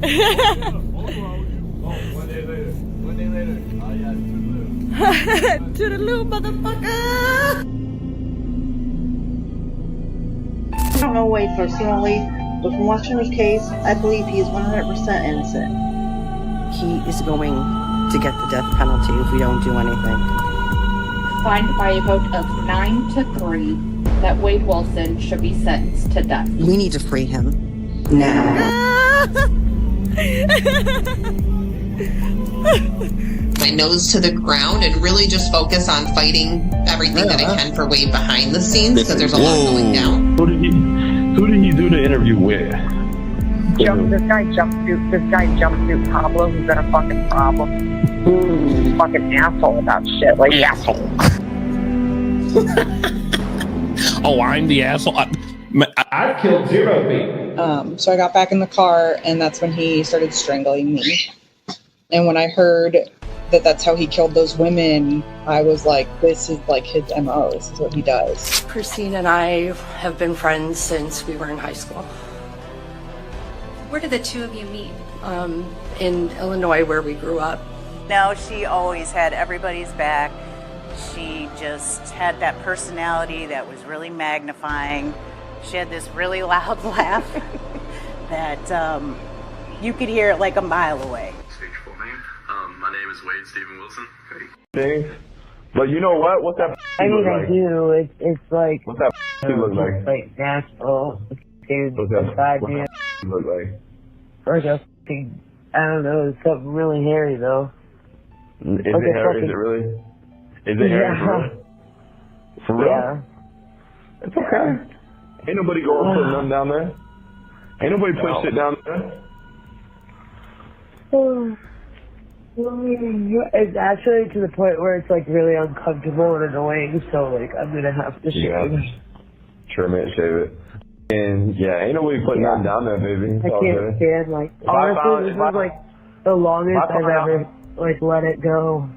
One day later. One day later. Oh, yeah, Toodaloo, motherfucker! I don't know Wade personally, but from watching his case, I believe he is 100% innocent. He is going to get the death penalty if we don't do anything. Signed by a vote of 9-3 that Wade Wilson should be sentenced to death. We need to free him now. My nose to the ground and really just focus on fighting everything that I can for Wade behind the scenes because there's a lot going down. Who did he do the interview with? This guy jumpsuit Pablo, who's been a fucking problem. Fucking asshole about shit, like asshole. Oh, I'm the asshole. I've killed 0 people. So I got back in the car, and that's when he started strangling me. And when I heard that that's how he killed those women, I was like, this is like his MO. This is what he does. Christine and I have been friends since we were in high school. Where did the two of you meet? In Illinois, where we grew up. No, she always had everybody's back. She just had that personality that was really magnifying. She had this really loud laugh that you could hear it like a mile away. Stage full name. My name is Wade Stephen Wilson. Things. But you know what? What that I mean, look I like? do. It's like... What that look like? Like natural. Dude, What's that beside me. look like? Or just, I don't know, it's something really hairy, though. Is it hairy? Is it really? Is it hairy for real? For real? Yeah. It's okay. Ain't nobody going putting nothing down there. Ain't nobody putting shit down there. It's actually to the point where it's like really uncomfortable and annoying, so like I'm gonna have to shave. Trim it, shave it. And yeah, ain't nobody putting nothing down there, baby. It's I all can't good. stand like honestly this is like the longest I've ever like let it go.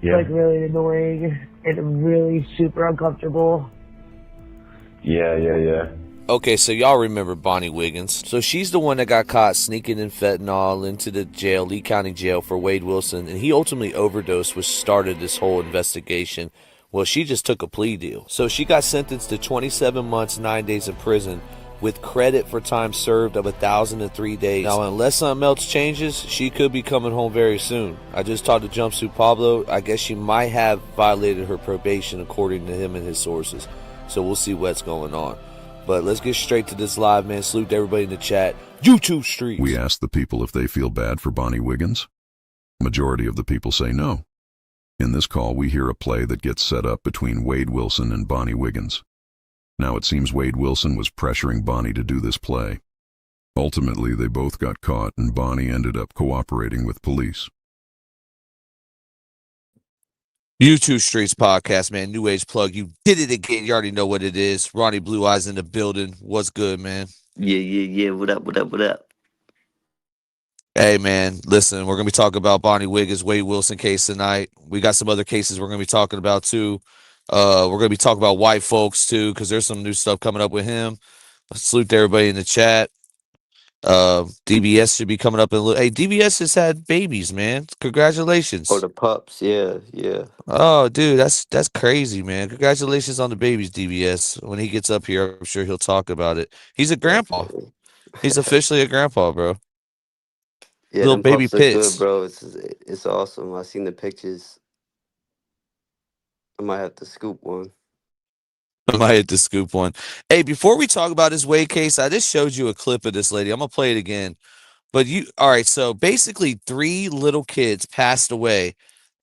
It's like really annoying and really super uncomfortable. Yeah. Okay, so y'all remember Bonnie Wiggins. So she's the one that got caught sneaking in fentanyl into the jail, Lee County Jail, for Wade Wilson, and he ultimately overdosed, which started this whole investigation. Well, she just took a plea deal. So she got sentenced to 27 months, 9 days in prison with credit for time served of 1,003 days. Now, unless something else changes, she could be coming home very soon. I just talked to Jumpsuit Pablo. I guess she might have violated her probation according to him and his sources. So we'll see what's going on. But let's get straight to this live, man. Salute to everybody in the chat. YouTube streets. We asked the people if they feel bad for Bonnie Wiggins. Majority of the people say no. In this call, we hear a play that gets set up between Wade Wilson and Bonnie Wiggins. Now it seems Wade Wilson was pressuring Bonnie to do this play. Ultimately, they both got caught and Bonnie ended up cooperating with police. YouTube Streets podcast, man. New Age plug. You did it again. You already know what it is. Ronnie Blue Eyes in the building. What's good, man? Yeah. What up? Hey, man. Listen, we're going to be talking about Bonnie Wiggins, Wade Wilson case tonight. We got some other cases we're going to be talking about, too. We're going to be talking about white folks, too, because there's some new stuff coming up with him. Salute to everybody in the chat. DBS should be coming up in a little. Hey, DBS has had babies, man. Congratulations. Oh, the pups. Yeah. Oh, dude, that's crazy, man. Congratulations on the babies, DBS. When he gets up here, I'm sure he'll talk about it. He's a grandpa. He's officially a grandpa, bro. Yeah, little baby pits, good, bro. It's awesome. I seen the pictures. I might have to scoop one. I might hit the scoop one. Hey, before we talk about this Wade case, I just showed you a clip of this lady. I'm gonna play it again. But all right, so basically 3 little kids passed away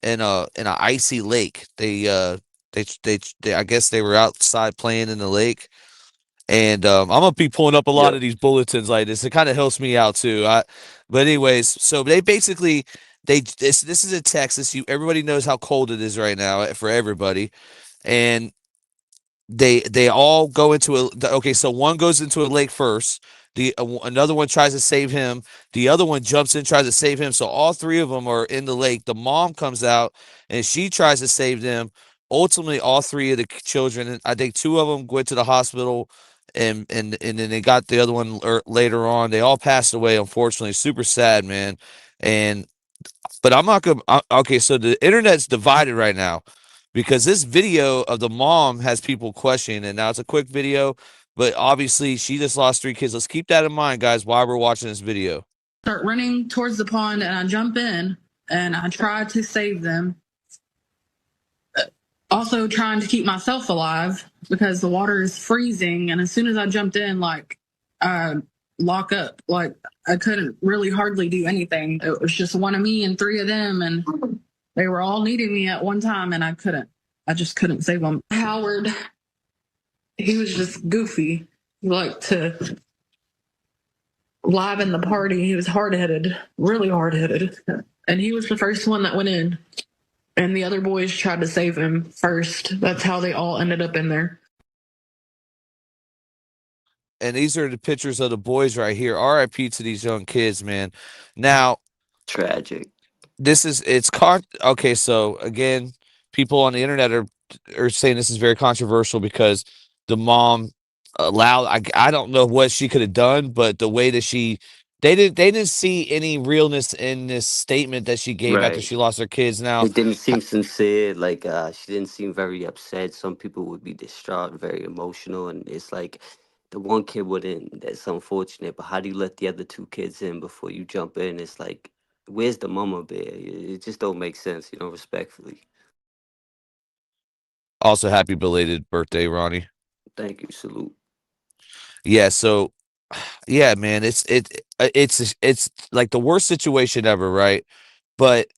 in an icy lake. They I guess they were outside playing in the lake. And I'm gonna be pulling up a lot of these bulletins like this. It kind of helps me out too. But anyways, so they basically this is in Texas. Everybody knows how cold it is right now for everybody, and they all go into so one goes into a lake first. Another one tries to save him. The other one jumps in, tries to save him. So all 3 of them are in the lake. The mom comes out and she tries to save them. Ultimately, all 3 of the children, I think 2 of them went to the hospital and then they got the other one later on. They all passed away, unfortunately. Super sad, man. But I'm not gonna. Okay, so the internet's divided right now because this video of the mom has people questioning it. Now it's a quick video, but obviously she just lost 3 kids. Let's keep that in mind, guys, while we're watching this video. Start running towards the pond, and I jump in and I try to save them. Also trying to keep myself alive because the water is freezing, and as soon as I jumped in, like, lock up, like I couldn't really hardly do anything. It was just one of me and 3 of them, and they were all needing me at one time, and I just couldn't save them. Howard, he was just goofy. He liked to liven the party. He was hard-headed, really hard-headed, and he was the first one that went in. And the other boys tried to save him first. That's how they all ended up in there. And these are the pictures of the boys right here. RIP to these young kids, man. Now, tragic. Okay, so again, people on the internet are saying this is very controversial because the mom allowed. I don't know what she could have done, but the way that they didn't see any realness in this statement that she gave after she lost her kids. Now it didn't seem sincere. Like she didn't seem very upset. Some people would be distraught, very emotional, and it's like the one kid wouldn't. That's unfortunate. But how do you let the other 2 kids in before you jump in? It's like, where's the mama bear? It just don't make sense, respectfully. Also, happy belated birthday, Ronnie. Thank you. Salute. Yeah, so yeah, man, it's like the worst situation ever, right? But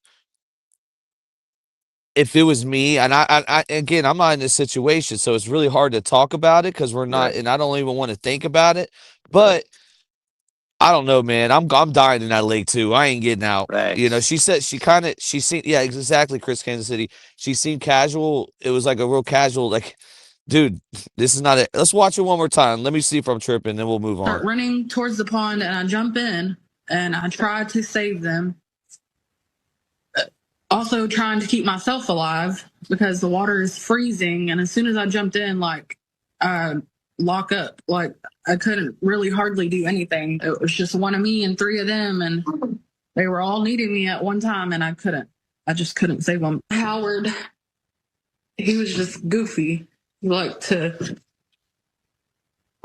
if it was me, and I again, I'm not in this situation, so it's really hard to talk about it because we're not, and I don't even want to think about it. But I don't know, man. I'm dying in that lake too. I ain't getting out. She said she seemed, yeah, exactly, Chris, Kansas City. She seemed casual. It was like a real casual, like, dude, this is not it. Let's watch it one more time. Let me see if I'm tripping, then we'll move on. Start running towards the pond, and I jump in and I try to save them. Also trying to keep myself alive because the water is freezing, and as soon as I jumped in, like, lock up, like I couldn't really hardly do anything. It was just one of me and 3 of them, and they were all needing me at one time, and I just couldn't save them. Howard, he was just goofy. He liked to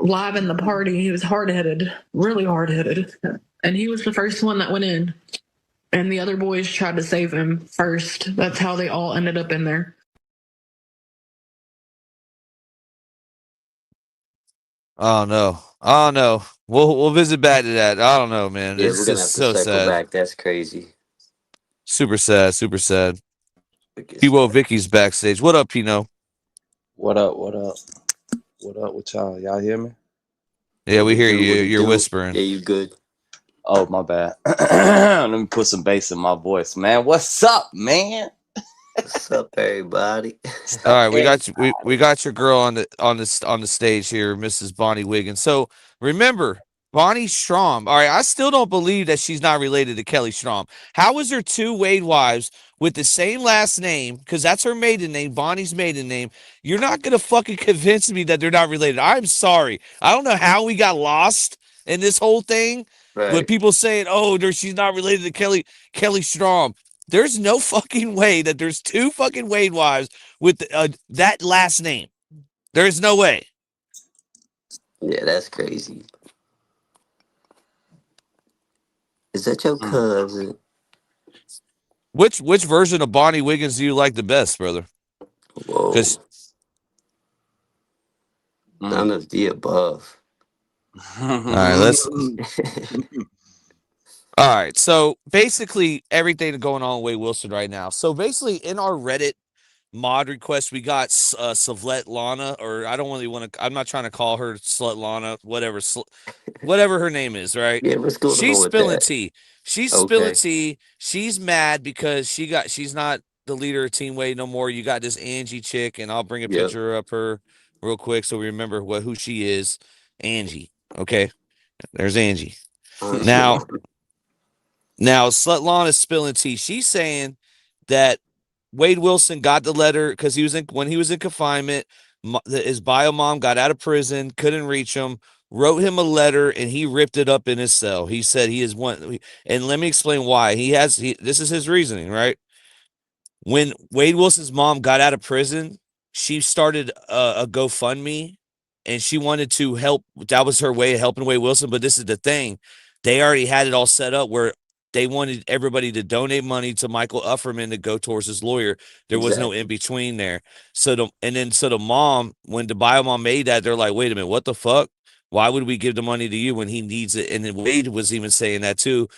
liven the party. He was hard-headed, really hard-headed, and he was the first one that went in. And the other boys tried to save him first. That's how they all ended up in there. Oh no. We'll visit back to that. I don't know, man. Yeah, It's we're gonna just have to so circle sad. back. That's crazy. Super sad. Super sad. Pino Vicky's backstage. What up, Pino? What up? What up? What up with y'all? Y'all hear me? Yeah, we hear you. You're whispering. Yeah, you good. Oh, my bad. Let me put some bass in my voice, man. What's up, man? What's up, everybody? All right, we got your girl on the stage here, Mrs. Bonnie Wiggins. So remember, Bonnie Strom. All right, I still don't believe that she's not related to Kelly Strom. How is there 2 Wade wives with the same last name? Because that's her maiden name, Bonnie's maiden name. You're not gonna fucking convince me that they're not related. I'm sorry. I don't know how we got lost in this whole thing. With people saying, "Oh, she's not related to Kelly Strom." There's no fucking way that there's 2 fucking Wade wives with that last name. There's no way. Yeah, that's crazy. Is that your cousin? Which version of Bonnie Wiggins do you like the best, brother? Whoa. None of the above. All right, all right, so basically everything going on with Wade Wilson right now. So basically in our Reddit mod request, we got Savlet Lana, or I don't really want to, I'm not trying to call her Slut Lana, whatever her name is, right? Yeah, what's going She's on with spilling that? tea. She's spilling tea. She's mad because she's not the leader of Team Wade no more. You got this Angie chick, and I'll bring a picture of her real quick so we remember who she is. Angie. Okay. There's Angie. Now, Svetlana is spilling tea. She's saying that Wade Wilson got the letter because when he was in confinement. his bio mom got out of prison, couldn't reach him, wrote him a letter, and he ripped it up in his cell. He said he is one, and let me explain why. This is his reasoning, right? When Wade Wilson's mom got out of prison, she started a GoFundMe, and she wanted to help. That was her way of helping Wade Wilson. But this is the thing. They already had it all set up where they wanted everybody to donate money to Michael Ufferman to go towards his lawyer. There was no in between there. So the mom, when the bio mom made that, they're like, wait a minute, what the fuck? Why would we give the money to you when he needs it? And then Wade was even saying that too,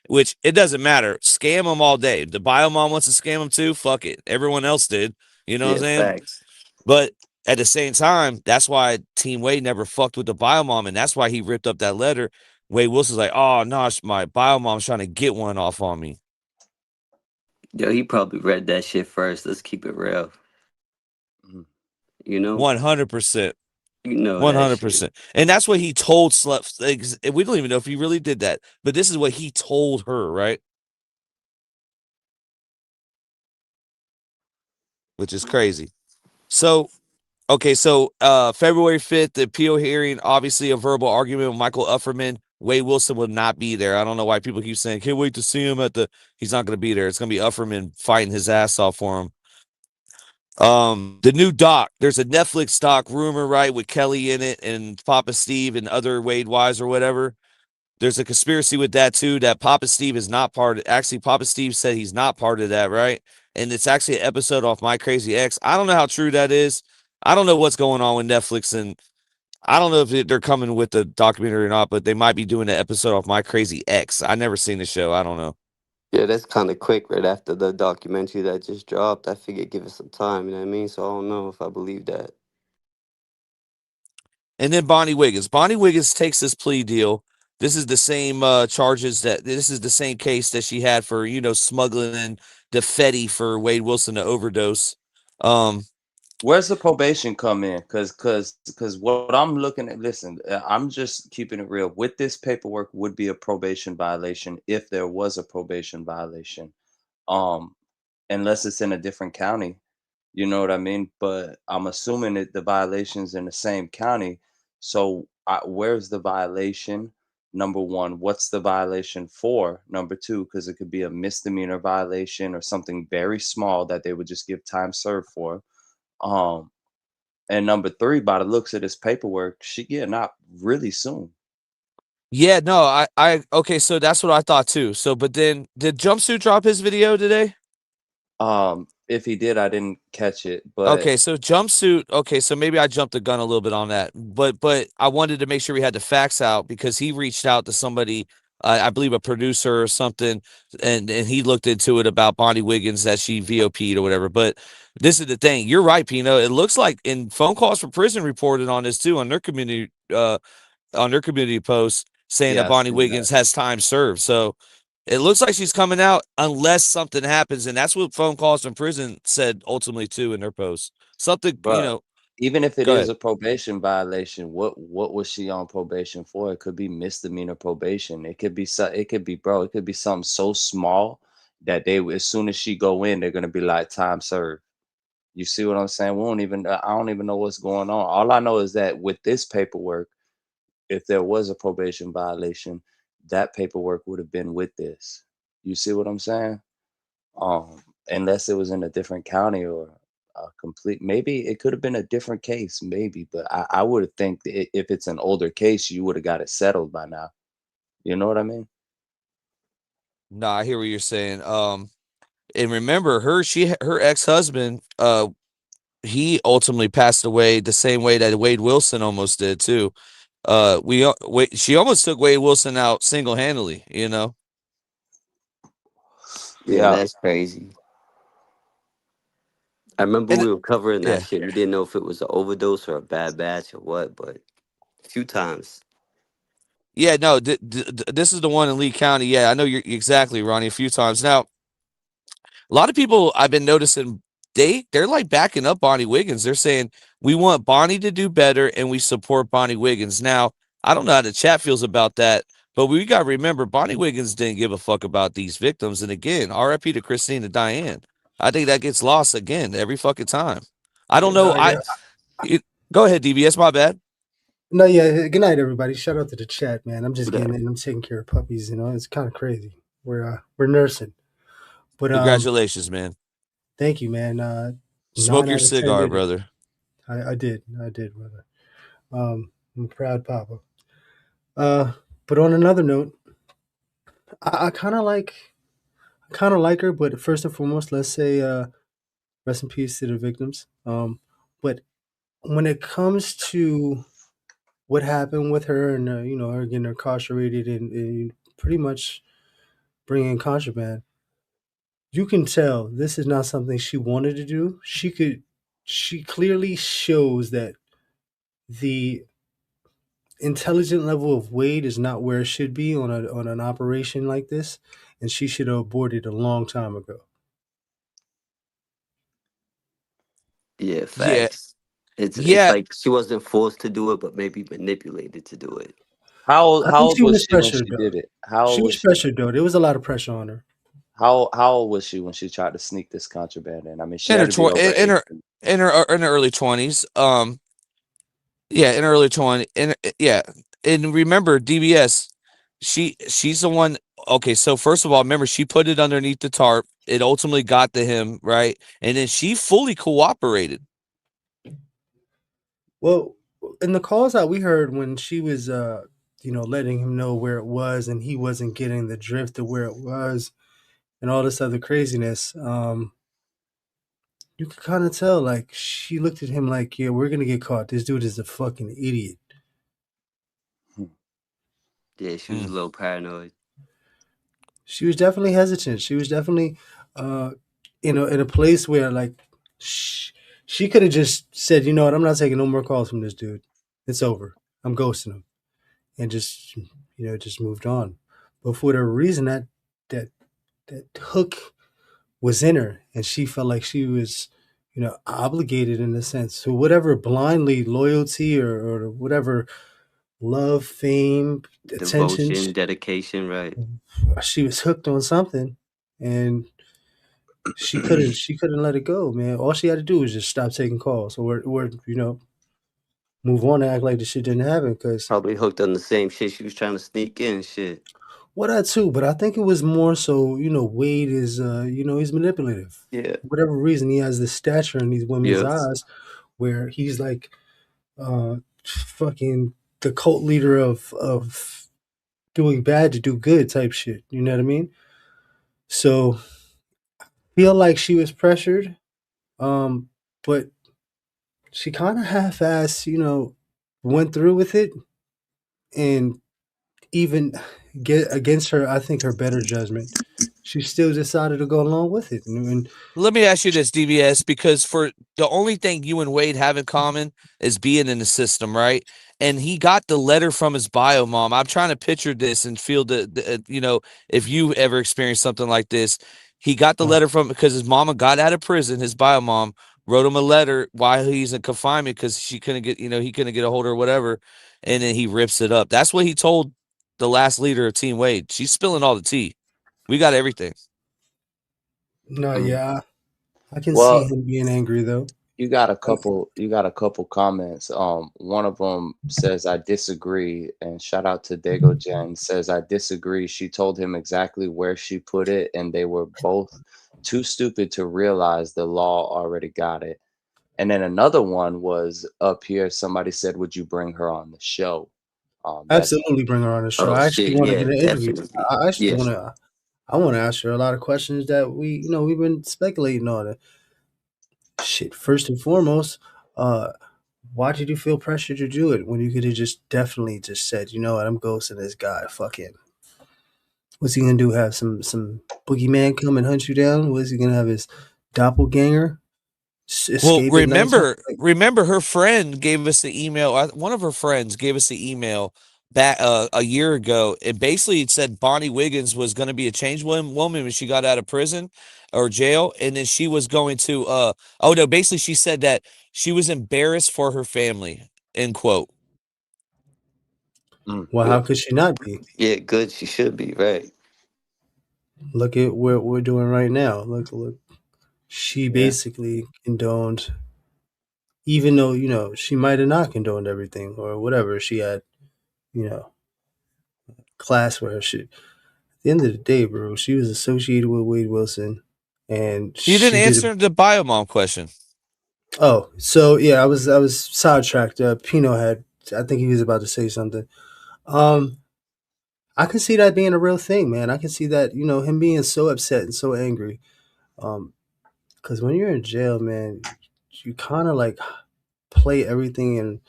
which it doesn't matter. Scam them all day. The bio mom wants to scam them too. Fuck it. Everyone else did. You know what I'm saying? Facts. But at the same time, that's why Team Wade never fucked with the bio mom, and that's why he ripped up that letter. Wade Wilson's like, oh no, my bio mom's trying to get one off on me. Yo, he probably read that shit first. Let's keep it real. You know, 100%. You know, 100%. And that's what he told Slut. We don't even know if he really did that, but this is what he told her, right? Which is crazy. So, okay, so February 5th, the appeal hearing, obviously a verbal argument with Michael Ufferman. Wade Wilson will not be there. I don't know why people keep saying, can't wait to see him he's not going to be there. It's going to be Ufferman fighting his ass off for him. The new doc, there's a Netflix doc rumor, right, with Kelly in it and Papa Steve and other Wade Wise or whatever. There's a conspiracy with that too, that Papa Steve is not actually Papa Steve said he's not part of that, right? And it's actually an episode off My Crazy Ex. I don't know how true that is. I don't know what's going on with Netflix, and I don't know if they're coming with the documentary or not, but they might be doing an episode off My Crazy Ex. I never seen the show. I don't know. Yeah, that's kind of quick right after the documentary that just dropped. I figured give it some time, you know what I mean? So I don't know if I believe that. And then Bonnie Wiggins. Bonnie Wiggins takes this plea deal. This is the same charges this is the same case that she had for, smuggling in Defetti for Wade Wilson to overdose. Where's the probation come in? Because what I'm looking at, listen, I'm just keeping it real. With this paperwork would be a probation violation if there was a probation violation, unless it's in a different county. You know what I mean? But I'm assuming that the violation's in the same county. So where's the violation? Number one, what's the violation for? Number two, because it could be a misdemeanor violation or something very small that they would just give time served for. And number three, by the looks of this paperwork, she getting out really soon. Yeah, no, okay, so that's what I thought too. So, but then did Jumpsuit drop his video today? If he did, I didn't catch it. But okay, so Jumpsuit. Okay, so maybe I jumped the gun a little bit on that, but I wanted to make sure we had the facts out because he reached out to somebody, I believe a producer or something, and he looked into it about Bonnie Wiggins that she VOP'd or whatever. But this is the thing. You're right, Pino. It looks like in phone calls for prison reported on this too on their community posts saying that Bonnie Wiggins has time served. So it looks like she's coming out unless something happens, and that's what phone calls from prison said ultimately too in their posts. Something, even if it is a probation violation, what was she on probation for? It could be misdemeanor probation. It could be it could be something so small that as soon as she go in, they're gonna be like time served. You see what I'm saying? I don't even know what's going on. All I know is that with this paperwork, if there was a probation violation, that paperwork would have been with this. You see what I'm saying? Unless it was in a different county or maybe it could have been a different case, maybe, but I would think if it's an older case, you would have got it settled by now. You know what I mean? No, I hear what you're saying. And remember her ex-husband, he ultimately passed away the same way that Wade Wilson almost did too. She almost took Wade Wilson out single-handedly, Yeah, that's crazy. I remember we were covering that shit. We didn't know if it was an overdose or a bad batch or what, but a few times. Yeah, no, this is the one in Lee County. Yeah, I know you're exactly, Ronnie, a few times. Now, a lot of people I've been noticing, they're like backing up Bonnie Wiggins. They're saying, we want Bonnie to do better and we support Bonnie Wiggins. Now, I don't know how the chat feels about that, but we got to remember Bonnie Wiggins didn't give a fuck about these victims. And again, RIP to Christine and Diane. I think that gets lost again every fucking time. I don't know. Go ahead, DBS. My bad. No, yeah. Good night, everybody. Shout out to the chat, man. I'm just getting in. I'm taking care of puppies. It's kind of crazy. We're nursing, but Congratulations, man. Thank you, man. Smoke 9 your out of 10 cigar, did it. brother. I did, brother. I'm a proud papa. But on another note, I kind of like her. But first and foremost, let's say rest in peace to the victims. But when it comes to what happened with her and her getting incarcerated and pretty much bringing contraband, you can tell this is not something she wanted to do. She clearly shows that the intelligent level of Wade is not where it should be on an operation like this, and she should have aborted a long time ago. Yeah, facts. It's like she wasn't forced to do it, but maybe manipulated to do it. How I think old she was was she when pressured she though. did it? How She old was was she? pressured though. There was a lot of pressure on her. How old was she when she tried to sneak this contraband in? I mean, she In had her to be over in 18. her early 20s. Yeah, in her early 20s. Yeah, and remember DBS. She's the one. Okay, so first of all, remember she put it underneath the tarp. It ultimately got to him, right? And then she fully cooperated. Well, in the calls that we heard when she was, letting him know where it was, and he wasn't getting the drift of where it was, and all this other craziness, you could kind of tell. Like she looked at him like, "Yeah, we're gonna get caught. This dude is a fucking idiot." Yeah, she was a little paranoid. She was definitely hesitant. She was definitely, in a place where like she could have just said, "You know what? I'm not taking no more calls from this dude. It's over. I'm ghosting him," and just moved on. But for whatever reason, that that hook was in her, and she felt like she was, obligated in a sense to whatever blindly loyalty or whatever love, fame, attention. Devotion, dedication, right? She was hooked on something, and she couldn't let it go, man. All she had to do was just stop taking calls, or move on and act like the shit didn't happen. Because Probably hooked on the same shit she was trying to sneak in. Shit. what I too, but I think it was more so, Wade is, he's manipulative. Yeah. For whatever reason, he has this stature in these women's Yeah. eyes, where he's like, fucking the cult leader of doing bad to do good type shit. You know what I mean? So feel like she was pressured, but she kind of half-ass, went through with it, and even get against her, I think her better judgment, she still decided to go along with it. And Let me ask you this, DBS, because for the only thing you and Wade have in common is being in the system, right? And he got the letter from his bio mom. I'm trying to picture this and feel if you ever experienced something like this. He got the letter from because his mama got out of prison. His bio mom wrote him a letter while he's in confinement because she couldn't get, he couldn't get a hold of her or whatever. And then he rips it up. That's what he told the last leader of Team Wade. She's spilling all the tea. We got everything. no, yeah, I can see Well, him being angry though. you got a couple comments. One of them says I disagree, and shout out to Dago Jen says I disagree. She told him exactly where she put it, and they were both too stupid to realize the law already got it. And then another one was up here. Somebody said, "Would you bring her on the show?" That's Absolutely, bring her on the show. Oh I actually shit, want to yeah, get an interview. definitely. I actually Yes. want to. I want to ask her a lot of questions that we've been speculating on. Shit, first and foremost, why did you feel pressure to do it when you could have just definitely just said, you know what, I'm ghosting this guy. Fuck him. What's he gonna do? Have some boogeyman come and hunt you down? Was he gonna have his doppelganger Well, escape at nighttime? remember, her friend gave us the email. One of her friends gave us the email back a year ago. It basically said Bonnie Wiggins was going to be a changed woman when she got out of prison or jail, and then she was going to. Oh no, basically she said that she was embarrassed for her family. End quote. Well, how could she not be? Yeah, good. She should be, right? Look at what we're doing right now. Look. She Yeah. basically condoned even though, she might have not condoned everything or whatever. She had, class where she, at the end of the day, bro, she was associated with Wade Wilson, and You didn't she did answer the biomom question. Oh, so yeah, I was sidetracked. Pino had, I think he was about to say something. I can see that being a real thing, man. I can see that, him being so upset and so angry. Because when you're in jail, man, you kind of like play everything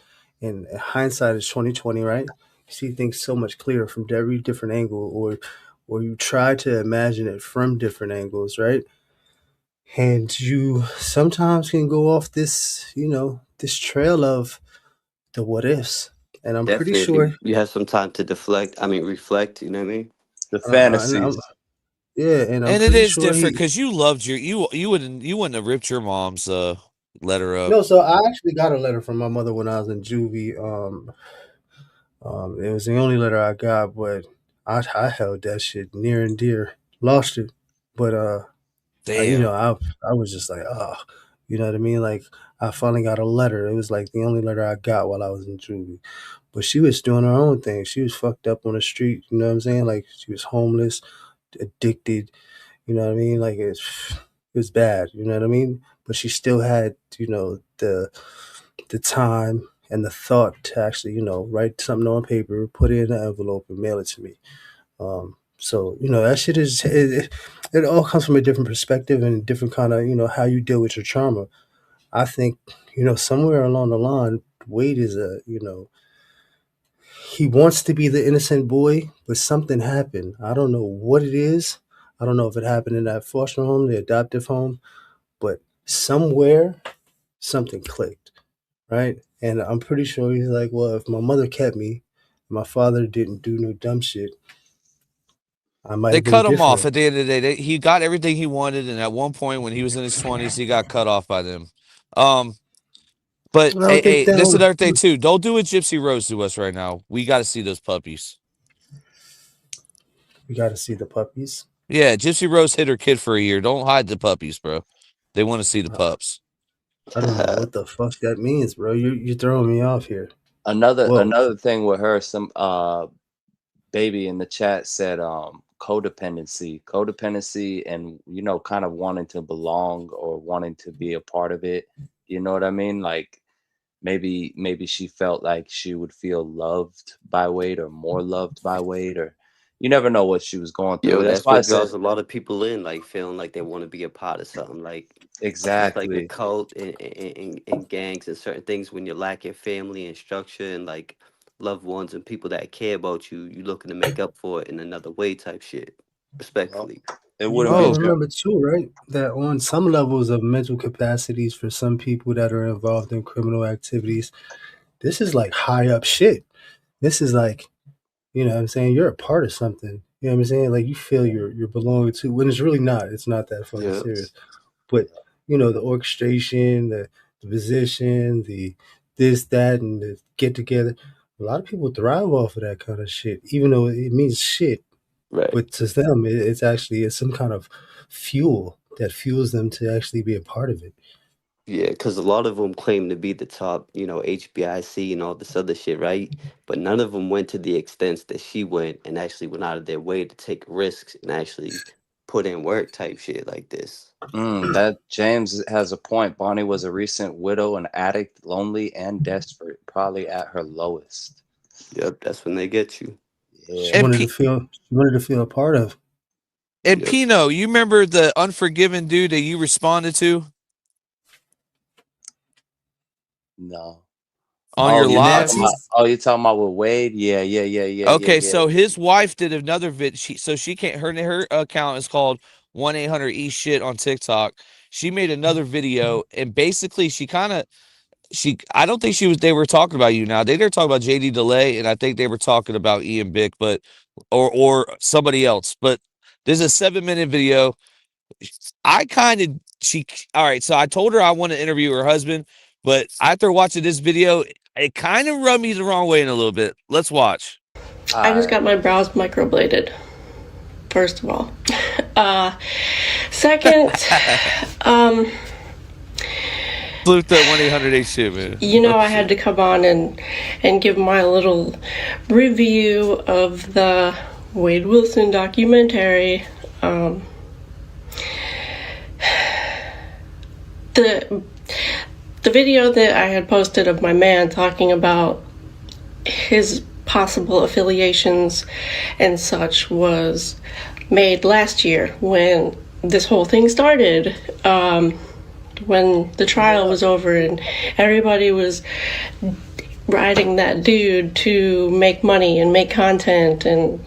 in hindsight is 2020, right? You see things so much clearer from every different angle, or you try to imagine it from different angles, right? And you sometimes can go off this, this trail of the what ifs. And I'm pretty Definitely, sure, you have some time to reflect. You know what I mean? The and fantasies. yeah, and I'm And it pretty is sure different he. because you loved you wouldn't have ripped your mom's letter up. No, so I actually got a letter from my mother when I was in juvie. It was the only letter I got, but I held that shit near and dear. Lost it, but Damn. I was just like, oh, you know what I mean? Like I finally got a letter. It was like the only letter I got while I was in juvie. But she was doing her own thing. She was fucked up on the street. You know what I'm saying? Like she was homeless, addicted. You know what I mean? Like it was bad. You know what I mean? But she still had, the time and the thought to actually, write something on paper, put it in an envelope, and mail it to me. So that shit is it all comes from a different perspective and a different kind of how you deal with your trauma. I think somewhere along the line, Wade is he wants to be the innocent boy, but something happened. I don't know what it is. I don't know if it happened in that foster home, the adoptive home, but somewhere something clicked, right? And I'm pretty sure he's like, well, if my mother kept me, my father didn't do no dumb shit, I might They have been cut him off different. at the end of the day. He got everything he wanted, and at one point when he was in his 20s, he got cut off by them. But I don't think hey, this is that another thing too. Don't do what Gypsy Rose to us right now. We got to see those puppies. we got to see the puppies. Yeah, Gypsy Rose hid her kid for a year. Don't hide the puppies, bro. They want to see the pups. I don't know what the fuck that means, bro. You're throwing me off here. Another Whoa. another thing with her, some baby in the chat said codependency and kind of wanting to belong or wanting to be a part of it. You know what I mean? Like maybe she felt like she would feel loved by Wade or more loved by Wade, or you never know what she was going through. Yo, That's that's why I what said draws a lot of people in, like feeling like they want to be a part of something. Like just like the exactly. cult and gangs and certain things, when you're lacking family and structure and like loved ones and people that care about you, you looking to make up for it in another way type shit. Respectfully. It You wouldn't got to be remember too, right? That on some levels of mental capacities for some people that are involved in criminal activities, this is like high up shit. This is like, what I'm saying? You're a part of something. You know what I'm saying? Like you feel you're belonging to when it's really not. It's not that fucking Yeah. serious. But the orchestration, the position, the this, that, and the get together. A lot of people thrive off of that kind of shit, even though it means shit. Right. But to them, it's some kind of fuel that fuels them to actually be a part of it. Yeah, because a lot of them claim to be the top, HBIC and all this other shit, right? But none of them went to the extents that she went and actually went out of their way to take risks and actually put in work type shit like this. That James has a point. Bonnie was a recent widow, an addict, lonely and desperate, probably at her lowest. Yep, that's when they get you. She Yeah. wanted to feel a part of. And Pino, you remember the Unforgiven dude that you responded to No. on your live? You're talking about with Wade? Yeah. Okay, so his wife did another vid. She can't. Her account is called 1-800-E-SHIT on TikTok. She made another video, and basically I don't think they were talking about you now. They were talking about JD Delay, and I think they were talking about Ian Bick, or somebody else. But there's a 7-minute video. All right, so I told her I want to interview her husband, but after watching this video, it kind of rubbed me the wrong way in a little bit. Let's watch. I just got my brows microbladed, first of all. Second, Flute that 1-800-8-SHIT, man. You know, I had to come on and give my little review of the Wade Wilson documentary. The video that I had posted of my man talking about his possible affiliations and such was made last year when this whole thing started. When the trial was over and everybody was riding that dude to make money and make content, and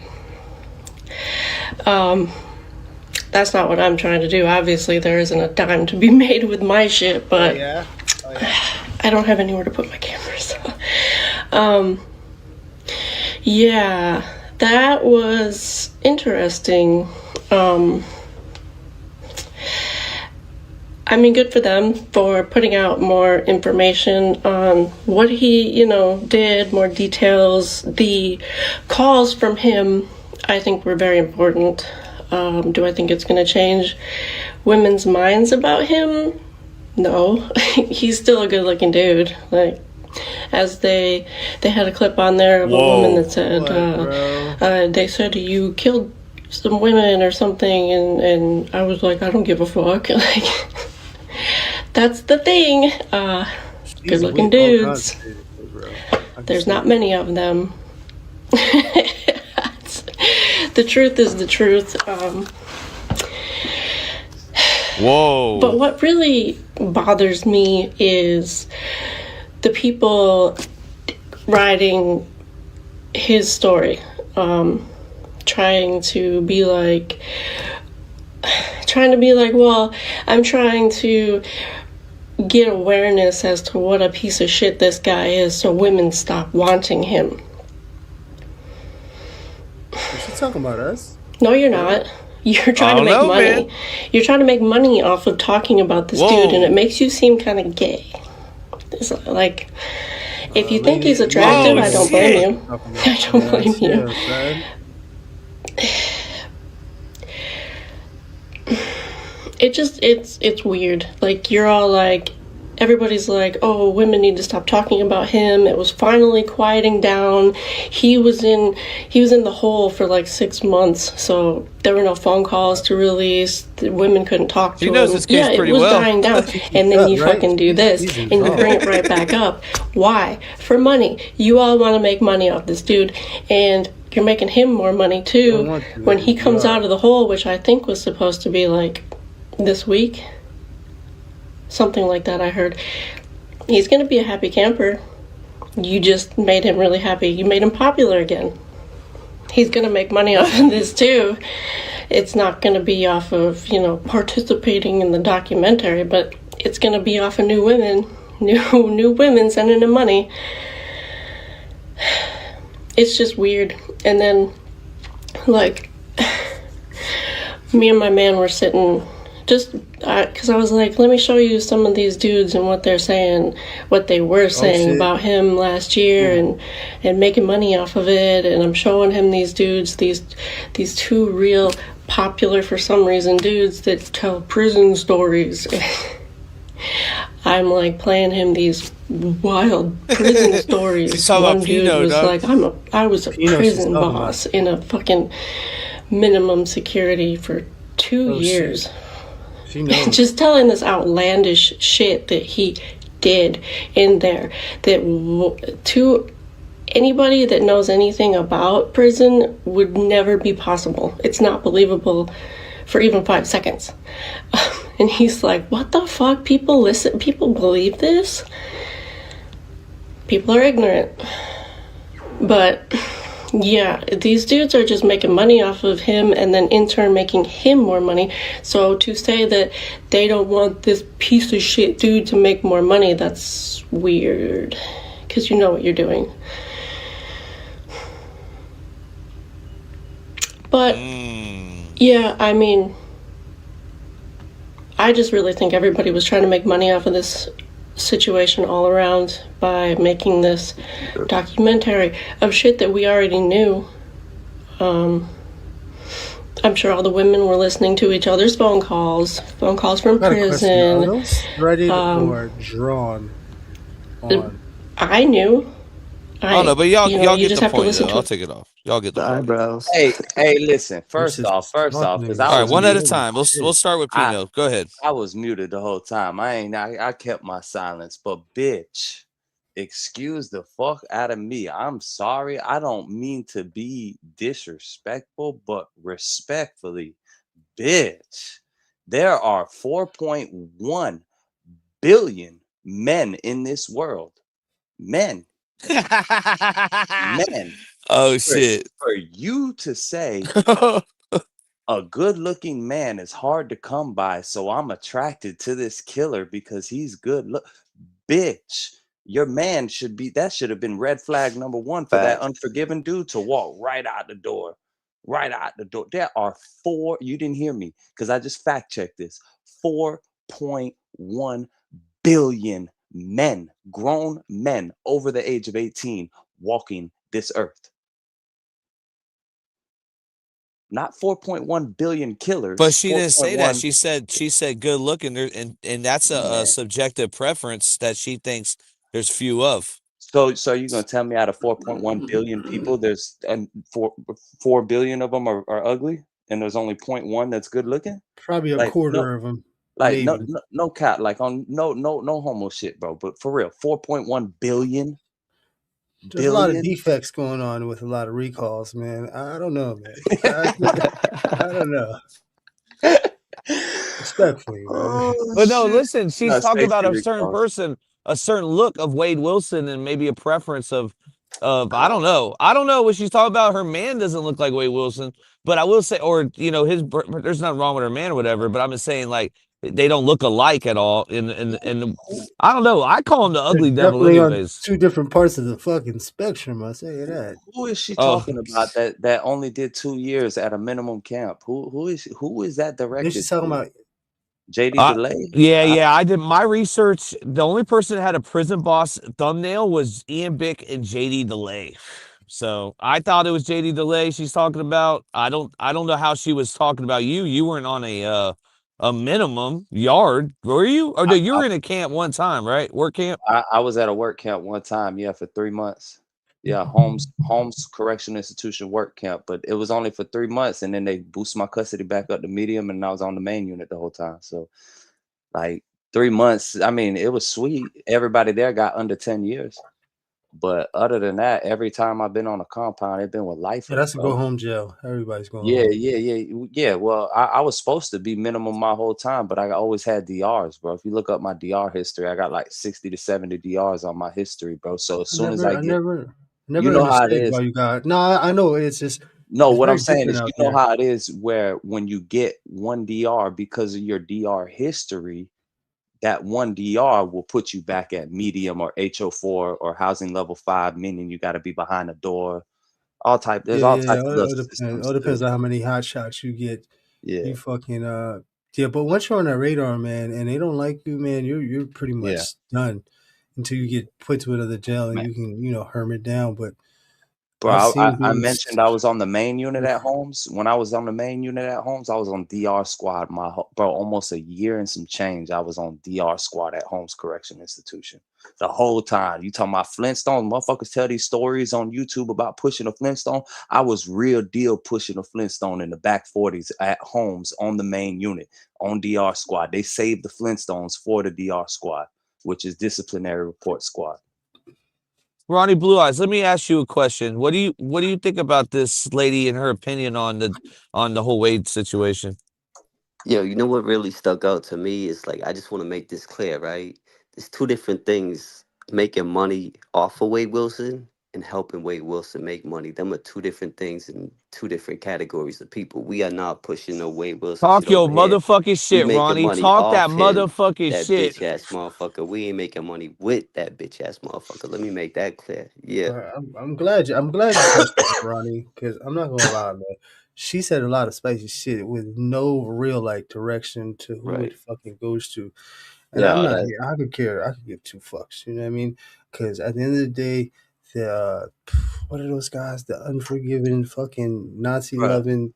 that's not what I'm trying to do. Obviously there isn't a dime to be made with my shit, but I don't have anywhere to put my camera, so yeah, that was interesting. I mean, good for them for putting out more information on what he, you know, did, more details. The calls from him, I think, were very important. Do I think it's going to change women's minds about him? No. He's still a good-looking dude. Like, as they had a clip on there of a woman that said, they said you killed some women or something, and I was like, I don't give a fuck. Like, that's the thing. Good-looking dudes. There's not many of them. The truth is the truth. Whoa. But what really bothers me is the people writing his story, trying to be like, well, I'm trying to get awareness as to what a piece of shit this guy is so women stop wanting him. She's talking about us. No, you're not. You're trying to make money. Man. You're trying to make money off of talking about this dude, and it makes you seem kind of gay. It's like, if you think he's attractive, I don't blame you. I don't blame you. It's weird. Like, you're all like, everybody's like, oh, women need to stop talking about him. It was finally quieting down. He was in the hole for like 6 months, so there were no phone calls to release. The women couldn't talk to him. He knows his case pretty well. It was dying down. And then you fucking do this, and you bring it right back up. Why? For money. You all want to make money off this dude, and you're making him more money too when he comes out of the hole, which I think was supposed to be like this week. Something like that, I heard. He's going to be a happy camper. You just made him really happy. You made him popular again. He's going to make money off of this too. It's not going to be off of, you know, participating in the documentary, but it's going to be off of new women sending him money. It's just weird. And then, like, me and my man were sitting just because I was like, let me show you some of these dudes and what they're saying, what they were saying about him last year, and making money off of it. And I'm showing him these dudes, these two real popular for some reason dudes that tell prison stories. I'm like playing him these wild prison stories. One dude was like, I was a prison boss in a fucking minimum security for 2 years. Just telling this outlandish shit that he did in there, that to anybody that knows anything about prison would never be possible. It's not believable for even 5 seconds. And he's like, what the fuck? People believe this? People are ignorant. But yeah, these dudes are just making money off of him and then in turn making him more money. So to say that they don't want this piece of shit dude to make more money, that's weird. Because you know what you're doing. But yeah, I mean, I just really think everybody was trying to make money off of this situation all around by making this documentary of shit that we already knew. I'm sure all the women were listening to each other's phone calls from Got a question. Are prison. those threaded or drawn on? I knew. I don't know, but y'all You get just the have to point listen though. to I'll it. take it off. Y'all get the The point. eyebrows. Hey, listen. First just off, talking to because me. I All right, was one at a muted. time. We'll start with Pino. Go ahead. I was muted the whole time. I kept my silence. But bitch, excuse the fuck out of me. I'm sorry. I don't mean to be disrespectful, but respectfully, bitch, there are 4.1 billion men in this world. Men. Men. Oh For, shit. for you to say a good-looking man is hard to come by, so I'm attracted to this killer because he's good look. Bitch, your man should have been red flag number 1 for that Facts. unforgiving dude to walk right out the door. Right out the door. There are you didn't hear me because I just fact checked this. 4.1 billion men, grown men over the age of 18 walking this earth. Not 4.1 billion killers. But she didn't say that. 4.1. She said good looking there, and that's a Man. subjective preference that she thinks there's few of. So you're gonna tell me out of 4.1 billion people, there's 4 billion of them are ugly, and there's only 0.1 that's good looking? Probably a Like no, quarter of them, like no maybe. no, no cat, like on no homo shit, bro. But for real, 4.1 billion There's a lot of billion. defects going on with a lot of recalls, man. I don't know, man. I don't know. Respectfully, man. Oh But no, shit! listen, she's No, talking about Stacey a certain recalls. person, a certain look of Wade Wilson, and maybe a preference of I don't know. I don't know what she's talking about. Her man doesn't look like Wade Wilson, but I will say, or there's nothing wrong with her man or whatever. But I'm just saying, like, they don't look alike at all. And I don't know. I call him the They're ugly devil, definitely on anyways. two different parts of the fucking spectrum. I say that. Who is she Oh, talking about that only did 2 years at a minimum camp? Who is that Then she's directed talking to? about JD Delay? yeah. I did my research. The only person that had a prison boss thumbnail was Ian Bick and JD DeLay. So I thought it was JD DeLay she's talking about. I don't know how she was talking about you. You weren't on a minimum yard, were you? Or no, you were in a camp one time, right? Work camp. I was at a work camp one time, yeah, for 3 months. Yeah, Holmes Correction Institution work camp, but it was only for 3 months, and then they boosted my custody back up to medium, and I was on the main unit the whole time. So, like 3 months, I mean, it was sweet. Everybody there got under 10 years. But other than that, every time I've been on a compound, it's been with yeah, lifers, that's a go bro. home jail. Everybody's going Yeah, home. yeah. Well, I was supposed to be minimum my whole time, but I always had DRs, bro. If you look up my DR history, I got like 60 to 70 DRs on my history, bro. So as soon as I I get, never you know how it understood is. why you got. No, I know it's just No, it's what I'm very saying different is, you out know there. how it is where when you get one DR because of your DR history, that one DR will put you back at medium or HO4 or housing level 5, meaning you got to be behind a door. There's all Yeah. types of little All depends. systems All to it. depends on how many hot shots you get. Yeah, You fucking yeah. But once you're on that radar, man, and they don't like you, man, you're pretty yeah. much done until you get put to another jail and Man. you can hermit down. But I've Bro, seen I dudes. mentioned I was on the main unit at Holmes. When I was on the main unit at Holmes, I was on DR squad. Bro, almost a year and some change. I was on DR squad at Holmes Correction Institution the whole time. You talking about Flintstone? Motherfuckers tell these stories on YouTube about pushing a Flintstone. I was real deal pushing a Flintstone in the back 40s at Holmes on the main unit on DR squad. They saved the Flintstones for the DR squad, which is disciplinary report squad. Ronnie Blue Eyes, let me ask you a question. What do you think about this lady and her opinion on the whole Wade situation? Yo, you know what really stuck out to me is like, I just want to make this clear, right? There's two different things: making money off of Wade Wilson and helping Wade Wilson make money. Them are two different things in two different categories of people. We are not pushing no Wade Wilson shit Talk your over here. motherfucking We shit, making Ronnie. money Talk that off him, motherfucking that shit. bitch ass motherfucker. We ain't making money with that bitch ass motherfucker. Let me make that clear. Yeah. I'm glad you touched on Ronnie, because I'm not gonna lie, man. She said a lot of spicy shit with no real like direction to who Right. it fucking goes to. And I'm Yeah, not here. I could care. I could give two fucks. You know what I mean? Because at the end of the day, the what are those guys? The unforgiving, fucking Nazi bro. loving.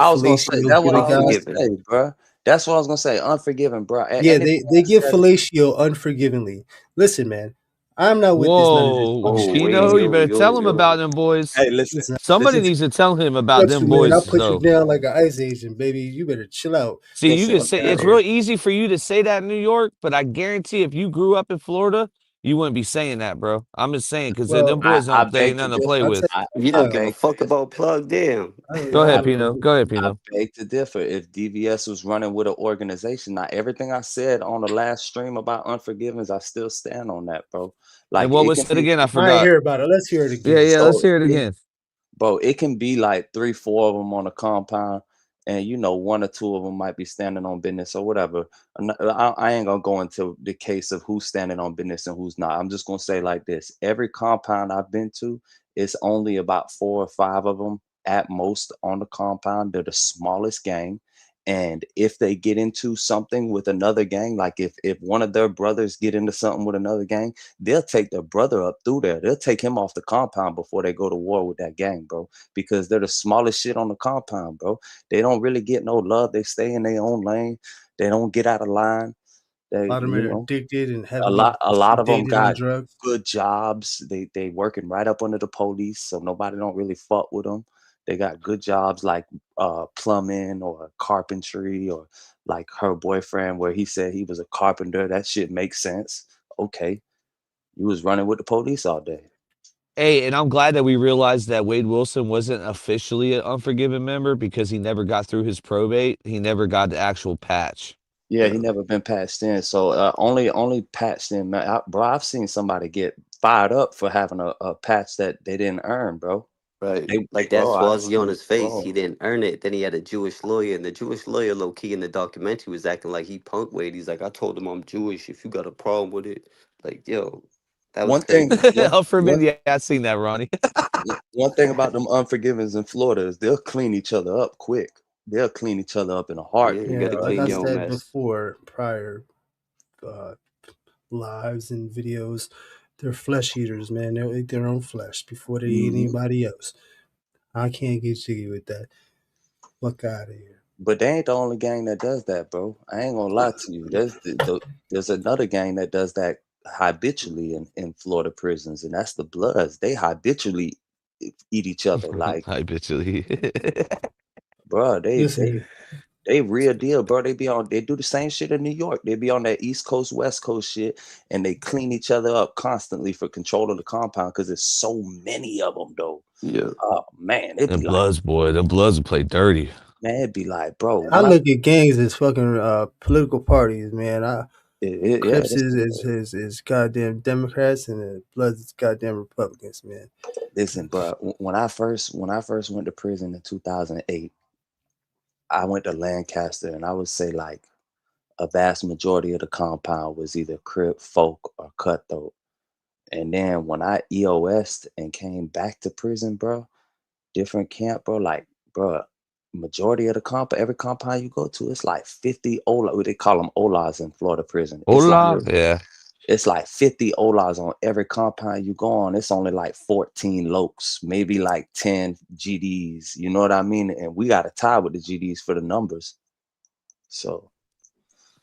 I was gonna say fellatio that's get what a I was guy. gonna say, bro. That's what I was gonna say. Unforgiven, bro. Yeah, Anything they I give said, fellatio unforgivingly. Listen, man, I'm not with this none of this Whoa, bullshit. Pino, you better tell him about yo. them boys. hey, listen. Listen, Somebody listen. needs to tell him about What them you, man? I'll boys, put you though. down like an ice agent, baby. You better chill out. See, you Listen, can Fuck say out it's of real here. easy for you to say that in New York, but I guarantee if you grew up in Florida, you wouldn't be saying that, bro. I'm just saying because Well, them boys I they beg ain't to nothing to play differ. I'll tell with. You I don't give a beg fuck about plug, damn. Go I ahead, don't Pino. know. Go ahead, I Pino. beg to differ. If DVS was running with an organization, now everything I said on the last stream about unforgiveness, I still stand on that, bro. And Like what it was can it be, again? I I ain't forgot. hear about it. Let's hear it Yeah, again. yeah. Let's bro. hear it again. Bro, it can be like 3, 4 of them on a compound, and 1 or 2 of them might be standing on business or whatever. I ain't gonna go into the case of who's standing on business and who's not. I'm just gonna say like this: every compound I've been to, it's only about 4 or 5 of them at most on the compound. They're the smallest gang. And if they get into something with another gang, like if one of their brothers get into something with another gang, they'll take their brother up through there. They'll take him off the compound before they go to war with that gang, bro. Because they're the smallest shit on the compound, bro. They don't really get no love. They stay in their own lane. They don't get out of line. A They, lot of men are addicted and a heavily lot of them sedated on got drugs. good jobs. They working right up under the police, so nobody don't really fuck with them. They got good jobs like plumbing or carpentry, or like her boyfriend where he said he was a carpenter. That shit makes sense. Okay, you was running with the police all day. Hey, and I'm glad that we realized that Wade Wilson wasn't officially an Unforgiven member because he never got through his probate. He never got the actual patch. Yeah, he never been patched in. So only patched in, man. Bro, I've seen somebody get fired up for having a patch that they didn't earn, bro. Right. They, Like that bro, I swazi on seen, his face. bro. He didn't earn it. Then he had a Jewish lawyer, and the Jewish lawyer, low key in the documentary, was acting like he punk Wade. He's like, I told him I'm Jewish. If you got a problem with it, like, yo, that was One thing, petty. Unforgiven, yeah, I seen that, Ronnie. one thing about them Unforgivens in Florida is they'll clean each other up quick. They'll clean each other up in a Yeah, you heartbeat, got to Yeah, like bro. clean I your own said mess. before, prior uh, lives and videos, they're flesh eaters, man. They'll eat their own flesh before they eat Mhm. anybody else. I can't get jiggy with that. Fuck out of here. But they ain't the only gang that does that, bro. I ain't gonna lie to you. There's another gang that does that habitually in Florida prisons, and that's the Bloods. They habitually eat each other. Like, Habitually. bro, Listen, they real deal, bro. They do the same shit in New York. They be on that East Coast, West Coast shit, and they clean each other up constantly for control of the compound because there's so many of them, though. Yeah. Oh man, it'd be Them like, Bloods, boy. Them Bloods will play dirty. man, it'd be like, bro, I when I look at gangs as fucking political parties, man. yeah, Crips is goddamn Democrats and the Bloods is goddamn Republicans, man. listen, bro. When I first went to prison in 2008, I went to Lancaster, and I would say like a vast majority of the compound was either Crip, Folk, or Cutthroat. And then when I EOS'd and came back to prison, bro, different camp, bro, like, bro, majority of the every compound you go to, it's like 50 Ola. They call them Olas in Florida prison. Hola. Yeah. It's like 50 Olas on every compound you go on. It's only like 14 Lokes, maybe like 10 GDs. You know what I mean? And we got to tie with the GDs for the numbers. So,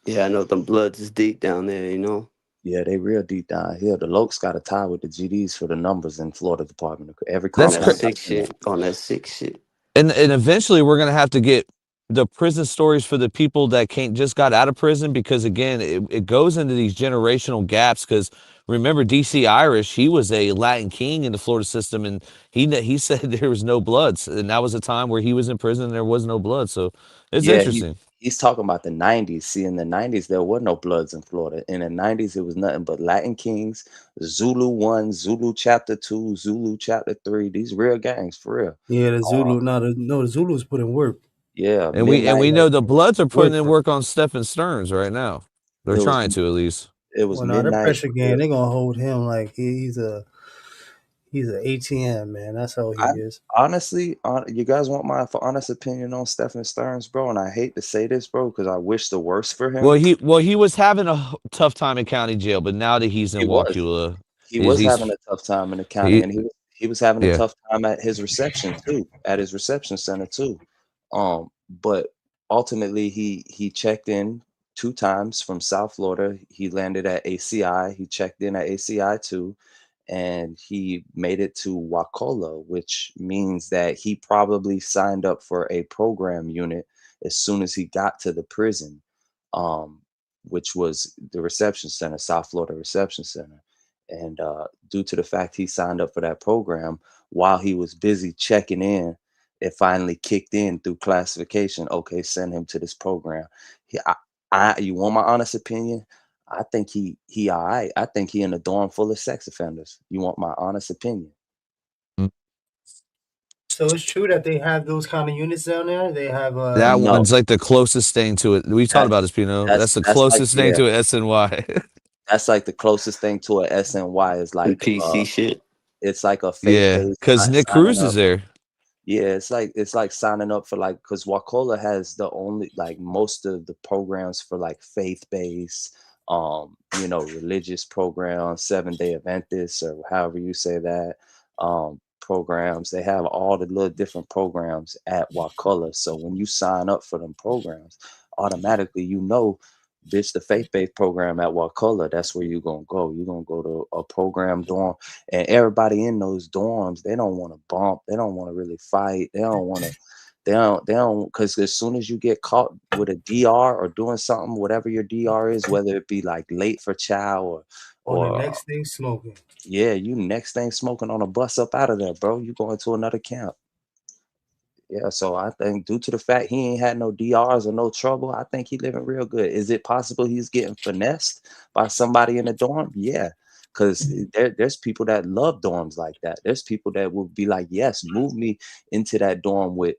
Yeah, I know them Bloods is deep down there, you know? yeah, they real deep down here. The Lokes got to tie with the GDs for the numbers in Florida Department. Every On That's that compound. crazy. sick shit. On that sick shit. And eventually we're gonna have to get the prison stories for the people that just got out of prison because again it goes into these generational gaps because remember DC Irish, he was a Latin king in the Florida system and he said there was no Bloods and that was a time where he was in prison and there was no blood, so it's Yeah, interesting. he's talking about the 90s. See, in the 90s, there were no Bloods in Florida. In the 90s, it was nothing but Latin Kings, Zulu 1, Zulu Chapter 2, Zulu Chapter 3. These real gangs, for real. Yeah, the Zulu. The Zulus put in work. Yeah, And we midnight. know the Bloods are putting Work. in work on Stephen Stearns right now. They're It was trying to at least. it was Well, now the midnight. pressure game, they gonna hold him like he's an ATM, man. That's how he I is. honestly, you guys want my honest opinion on Stephen Stearns, bro? And I hate to say this, bro, because I wish the worst for him. Well, he was having a tough time in county jail, but now that he's in He was. Waukula, He was having a tough time in the county, he and he was having a yeah. tough time at his reception too, at his reception center too. But ultimately, he checked in 2 times from South Florida. He landed at ACI. He checked in at ACI too, and he made it to Wakulla, which means that he probably signed up for a program unit as soon as he got to the prison, um, which was the reception center, South Florida Reception Center. And due to the fact he signed up for that program while he was busy checking in, it finally kicked in through classification. Okay, send him to this program. You want my honest opinion? I think he all right. I think he in a dorm full of sex offenders. You want my honest opinion? So it's true that they have those kind of units down there. They have That No, one's like the closest thing to it. We've talked that about this, Pino. That's the that's like closest thing to a SNY. that's like the closest thing to a SNY is Some like PC shit. it's like a Yeah, faith-based because Nick signing Cruz is up. there. Yeah, it's like signing up for like because Wakulla has the only like most of the programs for like faith-based, religious programs, 7-Day Adventists or however you say that, programs. They have all the little different programs at Wakulla. So when you sign up for them programs, automatically bitch, the faith-based program at Wakulla, that's where you're gonna go. You're gonna go to a program dorm, and everybody in those dorms, they don't want to bump, they don't want to really fight, they don't because as soon as you get caught with a DR or doing something, whatever your DR is, whether it be like late for chow on the or next thing smoking. yeah, you next thing smoking on a bus up out of there, bro. You going to another camp. Yeah, so I think due to the fact he ain't had no DRs or no trouble, I think he living real good. Is it possible he's getting finessed by somebody in the dorm? Yeah, because there's people that love dorms like that. There's people that will be like, yes, move me into that dorm with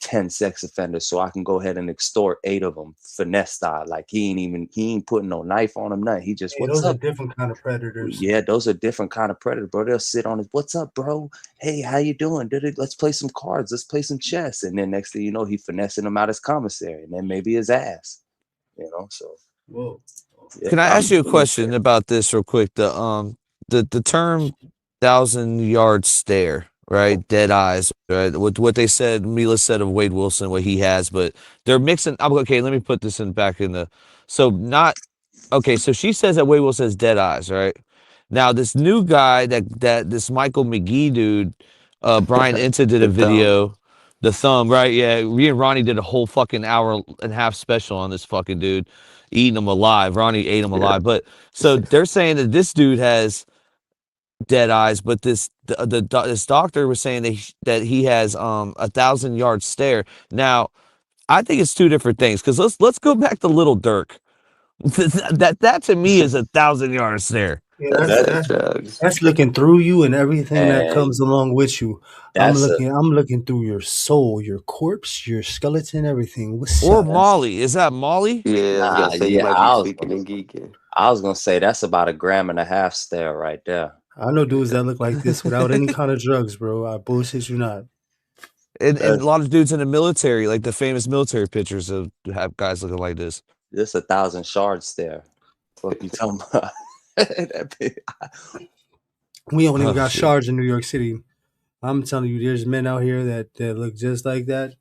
10 sex offenders so I can go ahead and extort 8 of them finesse style. Like he ain't putting no knife on them, nothing. He just, Hey, what's those are up? different kind of predators. Yeah, those are different kind of predators, bro. They'll sit on his, what's up, bro? Hey, how you doing? Let's play some cards. Let's play some chess. And then next thing you know, he finessing him out his commissary, and then maybe his ass. So Whoa. yeah, Can I ask you a I'm question about this real quick? The term 1,000-yard stare, right? Dead eyes, right? What they said, Mila said of Wade Wilson, what he has, but they're mixing. Okay, let me put this in back in the. So not okay. So she says that Wade Wilson has dead eyes, right? Now this new guy that this Michael McGee dude, Brian Inta did a The thumb. video. The thumb, right? Yeah, me and Ronnie did a whole fucking hour and a half special on this fucking dude, eating him alive. Ronnie ate him Yeah. alive. But so they're saying that this dude has dead eyes, but this doctor was saying that he has 1,000-yard stare. Now, I think it's two different things because let's go back to Little Dirk. that to me is 1,000-yard stare. Yeah, That's that's that that that's drugs. that's looking through you and everything that and comes along with you. I'm that's a looking. I'm looking through your soul, your corpse, your skeleton, everything. What's Or up? that's Molly. Is that Molly? Yeah, I was nah, gonna say you yeah. might be tweaking and geeking. I was gonna say that's about a gram and a half stare right there. I know dudes Yeah. that look like this without any kind of drugs, bro. I bullshit you not. And a That's lot of dudes in the military, like the famous military pictures of have guys looking like this. this 1,000 shards stare. Fuck you talking about? That big- We don't even Oh got shit. shards in New York City. I'm telling you, there's men out here that look just like that.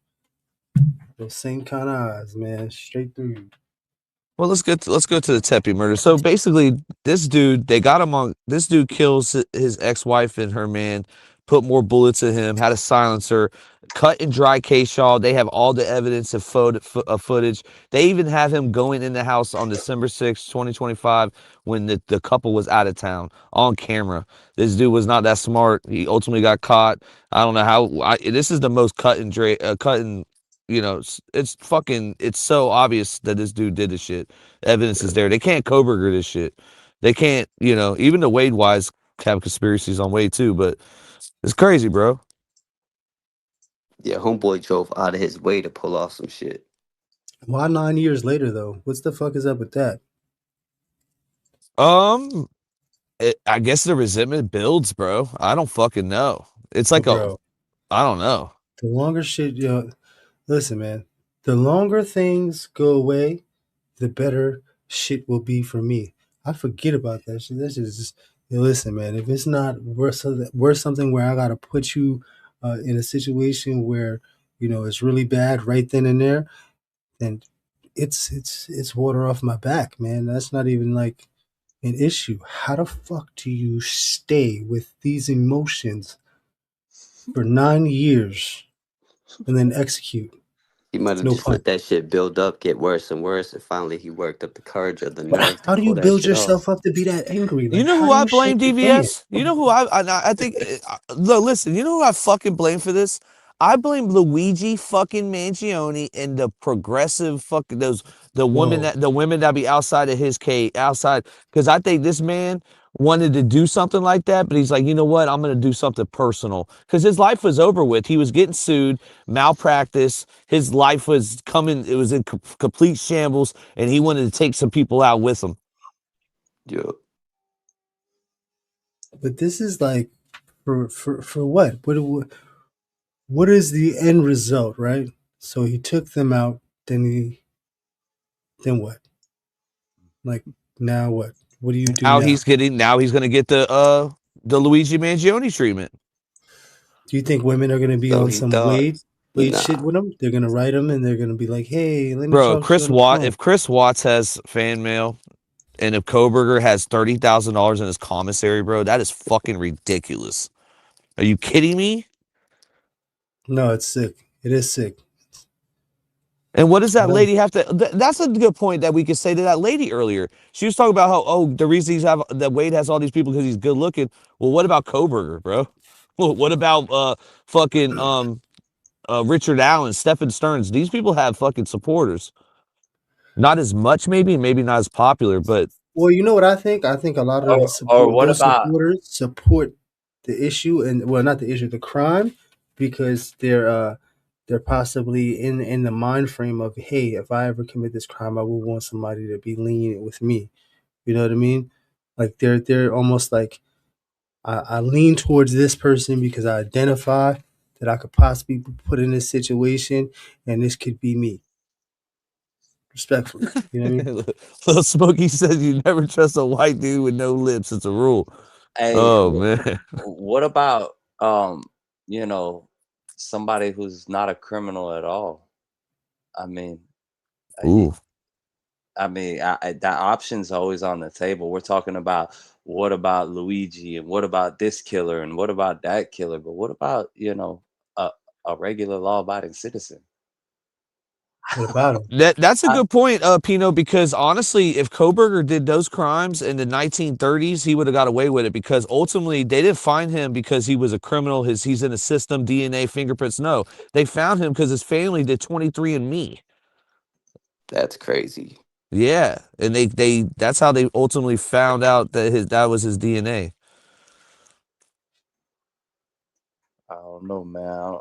Those same kind of eyes, man, straight through you. Well, let's go to the Tepe murder. So basically, this dude, they got him on. This dude kills his ex-wife and her man, put more bullets in him, had a silencer, cut and dry Shaw. They have all the evidence of footage. They even have him going in the house on December 6th, 2025, when the couple was out of town on camera. This dude was not that smart. He ultimately got caught. I don't know how. This is the most cut and it's so obvious that this dude did this shit. Evidence is there. They can't Koberger this shit. They can't, even the Wade wise have conspiracies on Wade too, but it's crazy, bro. Yeah, homeboy drove out of his way to pull off some shit. Why 9 years later though? What's the fuck is up with that? Um, I guess the resentment builds, bro. I don't fucking know. It's like Bro, I don't know. the longer shit, listen, man. The longer things go away, the better shit will be for me. I forget about that shit. That's just listen, man. If it's not worth something where I gotta put you in a situation where is really bad right then and there, then it's water off my back, man. That's not even like an issue. How the fuck do you stay with these emotions for 9 years and then execute? He might have No just pun. let that shit build up, get worse and worse, and finally he worked up the courage or the But nerve to how do you pull that build shit off. yourself up to be that angry? You Like, know how who do I you shake blame, the fan? DVS? You know who I think. Look, listen. You know who I fucking blame for this? I blame Luigi fucking Mangione and the progressive fucking the Whoa. women that be outside of his cage outside, because I think this man wanted to do something like that, but he's like, you know what? I'm gonna do something personal because his life was over with. He was getting sued, malpractice. His life was coming. It was in complete shambles, and he wanted to take some people out with him. Yeah. But this is like for what? What is the end result, right? So he took them out, then what? Like, now what? What do you do Now now? he's gonna get the Luigi Mangione treatment. Do you think women are gonna be So on he some thought, Wade shit nah. with him? They're gonna write him and they're gonna be like, "Hey, let me Bro, talk to you on the phone." If Chris Watts has fan mail and if Koberger has $30,000 in his commissary, bro, that is fucking ridiculous. Are you kidding me? No, it's sick. It is sick. And what does I that don't. lady have to? That's a good point that we could say to that lady earlier. She was talking about how the reason that Wade has all these people because he's good looking. Well, what about Koberger, bro? Well, what about fucking Richard Allen, Stephen Stearns? These people have fucking supporters. Not as much, maybe not as popular, but Well, you know what I think? I think a lot of Or what those about supporters support the issue and well, not the issue, the crime, because they're possibly in the mind frame of, hey, if I ever commit this crime, I will want somebody to be lenient with me. You know what I mean? Like they're almost like I lean towards this person because I identify that I could possibly be put in this situation, and this could be me. Respectfully, you know what I mean? Little Smokey says you never trust a white dude with no lips. It's a rule. hey, Oh man. what about you know, somebody who's not a criminal at all? I mean, Ooh. that option's always on the table. We're talking about what about Luigi and what about this killer and what about that killer, but what about a a regular law-abiding citizen? What about him? That's a good point, Pino, because honestly, if Koberger did those crimes in the 1930s, he would have got away with it because ultimately they didn't find him because he was a criminal, he's in a system, DNA, fingerprints. No, they found him because his family did 23andMe. That's crazy. Yeah, and they that's how they ultimately found out that that was his DNA. I don't know, man.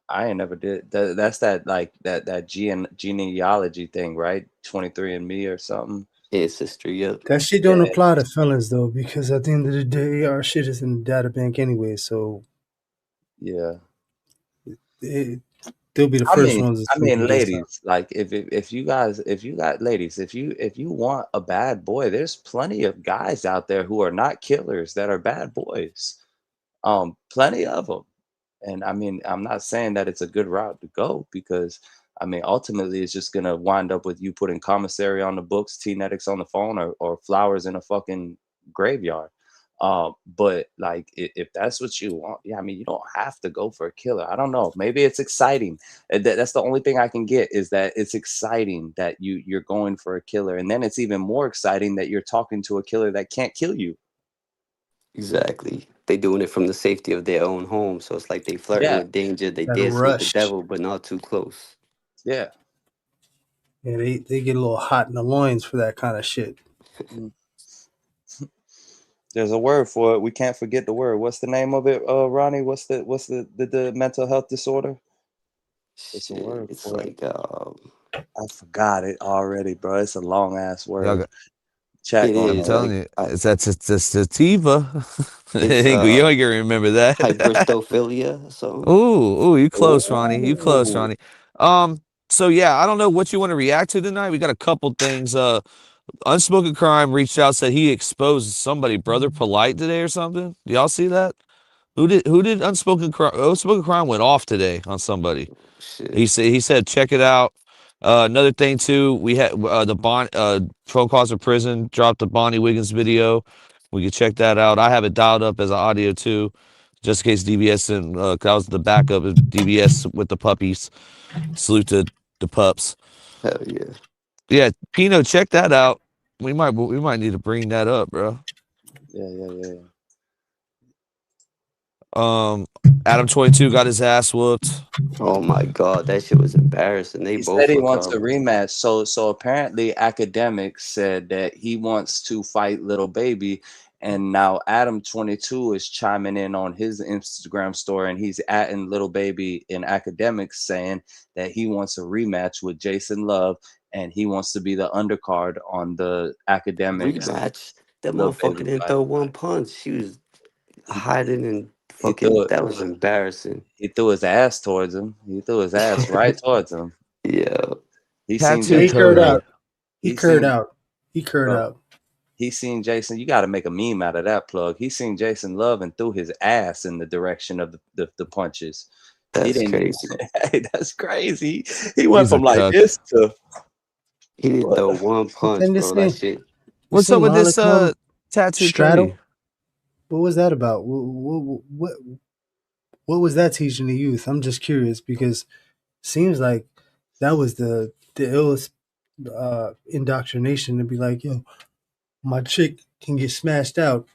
I ain't never did that. That's that like that genealogy thing, right? 23andMe or something. Ancestry, yep. That shit don't Yeah, apply to felons though, because at the end of the day, our shit is in the data bank anyway. So yeah. they'll be the first ones to see if it gets done. Ladies, like if you guys, if you got ladies, if you want a bad boy, there's plenty of guys out there who are not killers that are bad boys. Plenty of them. And I'm not saying that it's a good route to go because ultimately it's just gonna wind up with you putting commissary on the books, T-netics on the phone, or flowers in a fucking graveyard. But like if that's what you want, yeah, you don't have to go for a killer. I don't know. Maybe it's exciting. That's the only thing I can get is that it's exciting that you're going for a killer, and then it's even more exciting that you're talking to a killer that can't kill you. Exactly. They doing it from the safety of their own home. So it's like they flirting Yeah, with danger. They That dancing with the rush. devil, but not too close. yeah. Yeah, they get a little hot in the loins for that kind of shit. Mm. There's a word for it. We can't forget the word. What's the name of it, Ronnie? What's the mental health disorder? It's a Shit, word it's for it. like I forgot it already, bro. It's a long ass Y'all word. got, Chat it gonna I'm is know. telling like you, it's a sativa. it's You ain't gonna remember that. hyperstophilia. So Ooh, you close, Ronnie. You close, Ooh. Ronnie. So yeah, I don't know what you want to react to tonight. We got a couple things. Unspoken Crime reached out, said he exposed somebody, Brother Polite, today or something. Do y'all see that? Who did Unspoken Crime? Unspoken Crime went off today on somebody. He said check it out. Another thing too, we had the Pro Cause of Prison dropped the Bonnie Wiggins video. We could check that out. I have it dialed up as an audio too, just in case DBS and that was the backup of DBS with the puppies. Salute to the pups. Hell yeah. Yeah, Pino, check that out. We might need to bring that up, bro. Yeah. Adam 22 got his ass whooped. Oh my god, that shit was embarrassing. They He said both he look wants a horrible. rematch. So apparently Academics said that he wants to fight Little Baby. And now Adam 22 is chiming in on his Instagram story and he's atting Little Baby in Academics saying that he wants a rematch with Jason Love and he wants to be the undercard on the Academics Rematch. That Little motherfucker Baby didn't fight. throw one punch. She was hiding and He threw fucking. it. That was embarrassing. He threw his ass towards him. He threw his ass right towards him. Yeah. He seen Tattoo He Jason. curred Cody. out. He curred out. He curred Bro, out. he seen Jason. You got to make a meme out of that plug. He seen Jason Love and threw his ass in the direction of the punches. He That's didn't. crazy. Hey, that's crazy. He went He's a from like cuck. this to. He didn't throw one But punch, then bro. That shit. What's up with this Monicum Tattoo straddle. Cody? What was that about? What was that teaching the youth? I'm just curious because seems like that was the illest indoctrination to be like, yo, my chick can get smashed out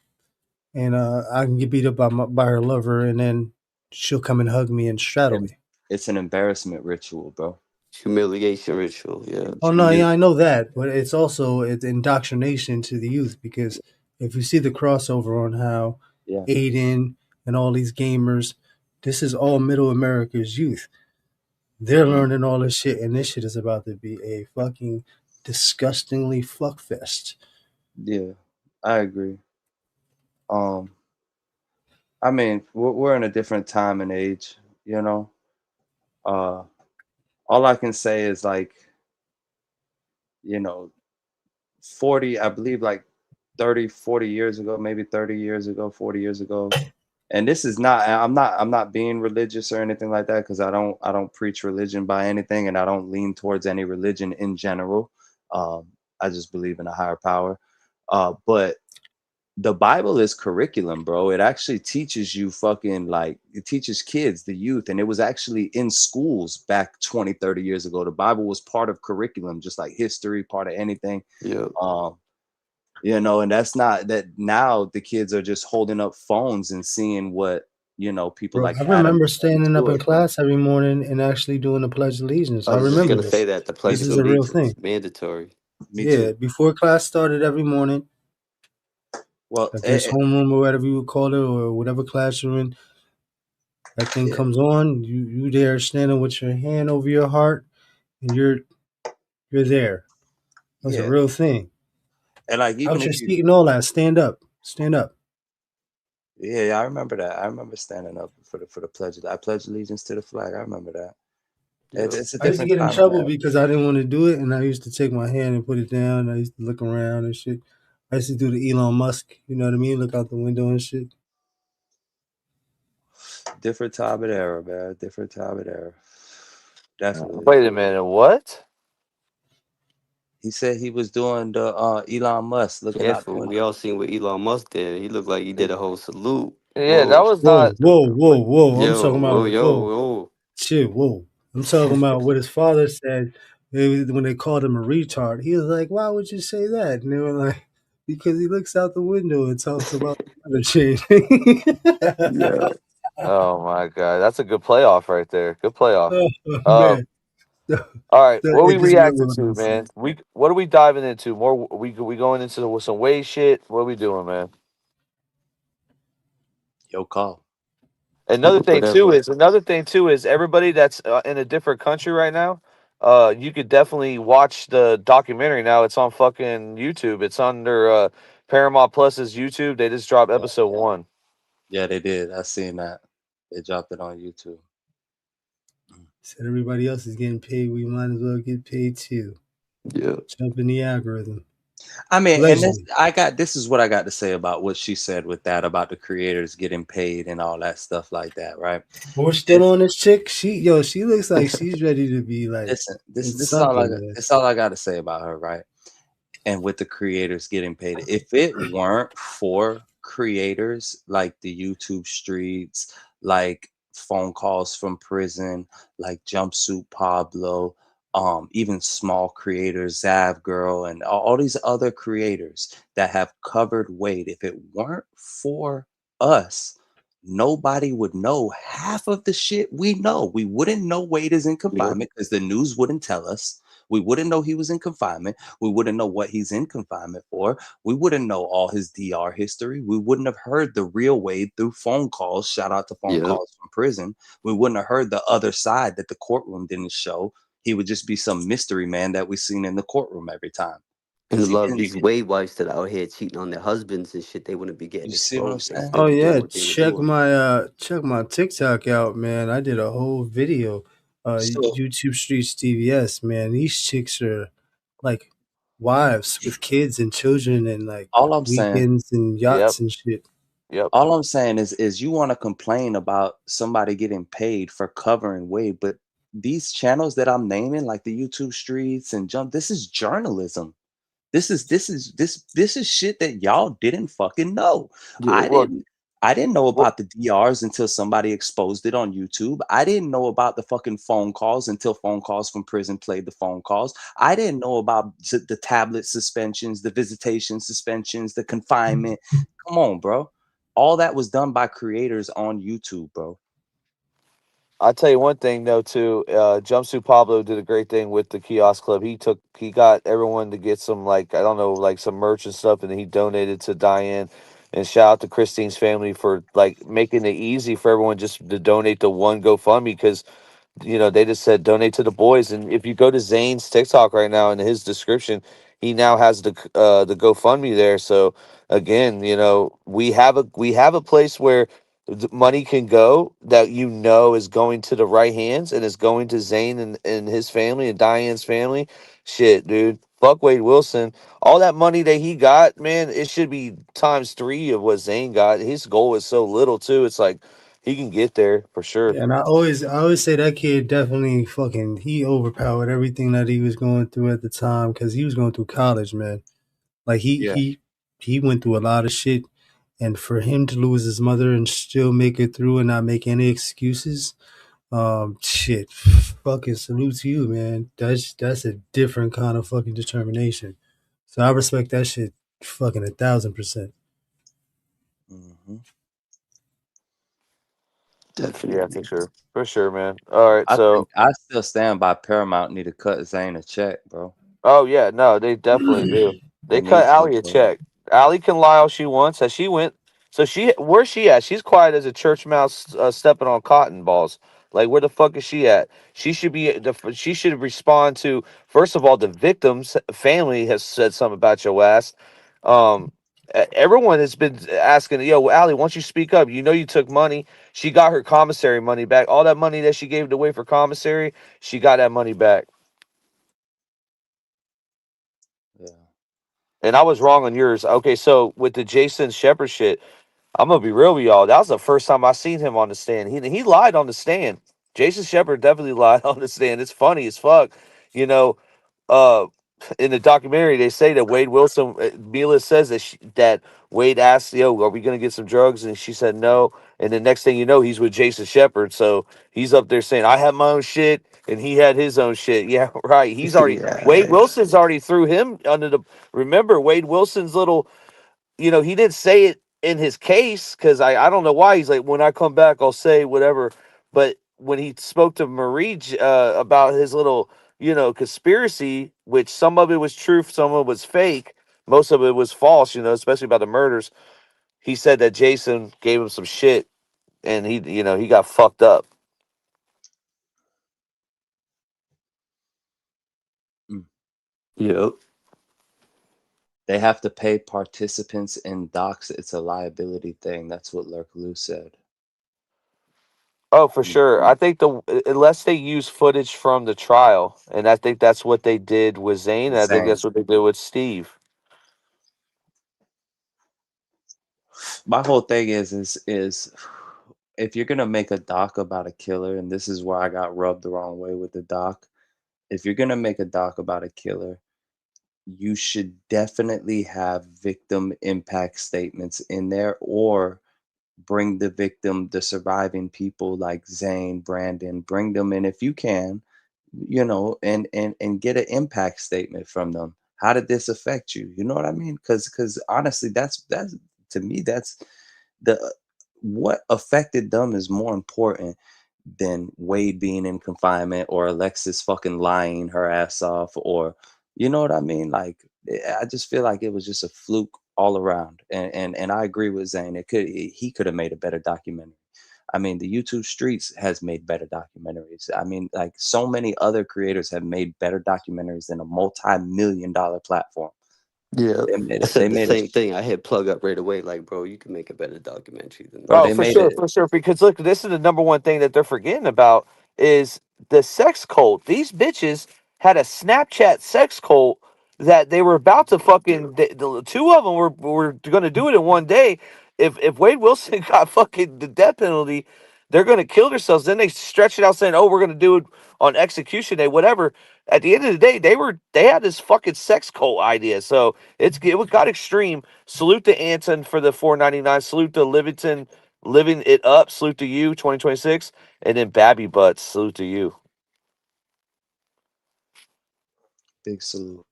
and I can get beat up by her lover and then she'll come and hug me and straddle me. It's an embarrassment ritual, bro. Humiliation ritual. Yeah. Oh no, yeah, I know that, but it's also it's indoctrination to the youth because if you see the crossover on how Yeah. Aiden and all these gamers, this is all Middle America's youth. They're learning all this shit, and this shit is about to be a fucking disgustingly fuckfest. Yeah, I agree. I mean, we're in a different time and age, you know. All I can say is like, you know, 40, I believe like 30, 40 years ago, maybe 30 years ago, 40 years ago. And this is not I'm not being religious or anything like that because I don't preach religion by anything and I don't lean towards any religion in general. I just believe in a higher power. But the Bible is curriculum, bro. It actually teaches you fucking like it teaches kids, the youth, and it was actually in schools back 20, 30 years ago. The Bible was part of curriculum, just like history, part of anything. Yeah. And that's not that now the kids are just holding up phones and seeing what, people Bro, like I Adam remember standing up do in it. class every morning and actually doing the Pledge of Allegiance. I I was just remember gonna say this. that the Pledge This of is a real Allegiance thing. mandatory. Me Yeah, too. before class started every morning, Well, if there's homeroom or whatever you would call it, or whatever class you're in, that thing yeah, comes on. You there standing with your hand over your heart, and you're there. That's a yeah. real thing. And like even Out your if you seat and all that. Stand up. Stand up. yeah, I remember that. I remember standing up for the pledge. I pledge allegiance to the flag. I remember that. Yeah. It's a I used to different get in time trouble now. because I didn't want to do it, and I used to take my hand and put it down. I used to look around and shit. I used to do the Elon Musk, you know what I mean? Look out the window and shit. Different time and era, man. Different time and era. Definitely. Wait a minute, what? He said he was doing the Elon Musk looking out the Careful. window. We all seen what Elon Musk did. He looked like he did a whole salute. Yeah, that Whoa. was Whoa, not. whoa, whoa, whoa. I'm Yo, talking whoa, about, yo, whoa, whoa. shit, whoa. I'm talking about what his father said when they called him a retard. He was like, why would you say that? And they were like, because he looks out the window and talks about the weather changing. Yeah. Oh my god, that's a good playoff right there. Good playoff. Oh, Um, man. all right, what Hey, we just remember reacting what to, I said. man? What are we diving into? More we going into some Wade shit? What are we doing, man? Yo, call. Another Whatever. thing too is everybody that's in a different country right now. You could definitely watch the documentary now. It's on fucking YouTube. It's under Paramount Plus's YouTube. They just dropped episode 1. Yeah, they did. I seen that. They dropped it on YouTube. Said everybody else is getting paid. We might as well get paid too. Yeah. Jump in the algorithm. I mean, and Allegedly. this is what I got to say about what she said with that about the creators getting paid and all that stuff like that, right? We're still on this chick. She looks like she's ready to be like Listen, in this is all something, man. this is all I got to say about her, right? And with the creators getting paid. If it weren't for creators like the YouTube streets, like phone calls from prison, like Jumpsuit Pablo, even small creators, Zav Girl, and all these other creators that have covered Wade, if it weren't for us, nobody would know half of the shit we know. We wouldn't know Wade is in Yep. confinement because the news wouldn't tell us. We wouldn't know he was in confinement. We wouldn't know what he's in confinement for. We wouldn't know all his DR history. We wouldn't have heard the real Wade through phone calls. Shout out to phone Yep. calls from prison. We wouldn't have heard the other side that the courtroom didn't show. He would just be some mystery man that we seen in the courtroom every time. And a Because he lot of didn't these even, Wade wives that are out here cheating on their husbands and shit, they wouldn't be getting you see what I'm exposed. They saying? still Oh be doing yeah, what they were doing. check my TikTok out, man. I did a whole video. So YouTube Streets TVS, man. These chicks are like wives with kids and children and like all I'm saying, weekends and Yep. yachts and shit. Yep. all I'm saying is you want to complain about somebody getting paid for covering Wade, but these channels that I'm naming, like the YouTube streets and jump, this is journalism. This is shit that y'all didn't fucking know. Yeah. I Well. didn't I didn't know Well. about the DRs until somebody exposed it on YouTube. I didn't know about the fucking phone calls until phone calls from prison played the phone calls. I didn't know about the tablet suspensions, the visitation suspensions, the confinement. Come on, bro. All that was done by creators on YouTube, bro. I'll tell you one thing though too. Jumpsuit Pablo did a great thing with the kiosk club. He got everyone to get some like I don't know like some merch and stuff, and then he donated to Diane. And shout out to Christine's family for like making it easy for everyone just to donate to one GoFundMe because they just said donate to the boys. And if you go to Zane's TikTok right now in his description, he now has the GoFundMe there. So again, we have a place where money can go that is going to the right hands and is going to Zane and his family and Diane's family. Shit, dude. Fuck Wade Wilson. All that money that he got, man, it should be times three of what Zane got. His goal is so little too. It's like he can get there for sure. Yeah, and I always say that kid definitely fucking he overpowered everything that he was going through at the time because he was going through college, man. Like Yeah. he went through a lot of shit, and for him to lose his mother and still make it through and not make any excuses, shit, fucking salute to you, man. That's a different kind of fucking determination. So I respect that shit, fucking 1,000%. hmm Yeah, for sure, man. All right, I so think I still stand by Paramount need to cut Zane a check, bro. oh yeah, no, they definitely do. They They cut need to, Allie a bro. check. Allie can lie all she wants. As she went, so where's she at? She's quiet as a church mouse stepping on cotton balls. Like where the fuck is she at? She should respond to first of all the victim's family has said something about your ass. Everyone has been asking, yo, Allie, why don't you speak up? You know you took money. She got her commissary money back. All that money that she gave away for commissary, she got that money back. Yeah. And I was wrong on yours. Okay, so with the Jason Shepard shit, I'm gonna be real with y'all. That was the first time I seen him on the stand. He lied on the stand. Jason Shepard definitely lied on the stand. It's funny as fuck. You know, uh, in the documentary they say that Wade Wilson, Mila says that Wade asked, "Yo, are we gonna get some drugs?" And she said no. And the next thing you know, he's with Jason Shepard. So he's up there saying, "I have my own shit," and he had his own shit. Yeah, right. He's already Wade Yeah. Wilson's already threw him under the. Remember Wade Wilson's little. He didn't say it in his case because I don't know why he's like when I come back I'll say whatever. But when he spoke to Marie about his little conspiracy, which some of it was truth, some of it was fake, most of it was false. Especially about the murders. He said that Jason gave him some shit and he got fucked up. Mm. Yep. They have to pay participants in docs. It's a liability thing. That's what Lurkaloo said. Oh, for sure. I think unless they use footage from the trial, and I think that's what they did with Zane. I think Zane. that's what they did with Steve. My whole thing is if you're gonna make a doc about a killer, and this is where I got rubbed the wrong way with the doc. If you're gonna make a doc about a killer, you should definitely have victim impact statements in there, or bring the victim, the surviving people like Zane, Brandon, bring them in if you can, and get an impact statement from them. How did this affect you? You know what I mean? Because honestly, that's to me, that's the what affected them is more important than Wade being in confinement or Alexis fucking lying her ass off, or you know what I mean? Like I just feel like it was just a fluke all around. And I agree with Zane. He could have made a better documentary. I mean, the YouTube Streets has made better documentaries. I mean, like so many other creators have made better documentaries than a multi-million-dollar platform. Yeah, They made I it. They said the made it. same thing. I hit plug up right away. Like, bro, you can make a better documentary than Bro, that. Oh, they for made sure, it. for sure. Because look, this is the number one thing that they're forgetting about is the sex cult. These bitches had a Snapchat sex cult that they were about to fucking. The two of them were going to do it in one day. If Wade Wilson got fucking the death penalty, they're going to kill themselves. Then they stretch it out saying, "Oh, we're going to do it on execution day, whatever." At the end of the day, they had this fucking sex cult idea. So it got extreme. Salute to Anton for the 4.99. Salute to Livingston living it up. Salute to you, 2026, and then Babby Butts. Salute to you. Big salute.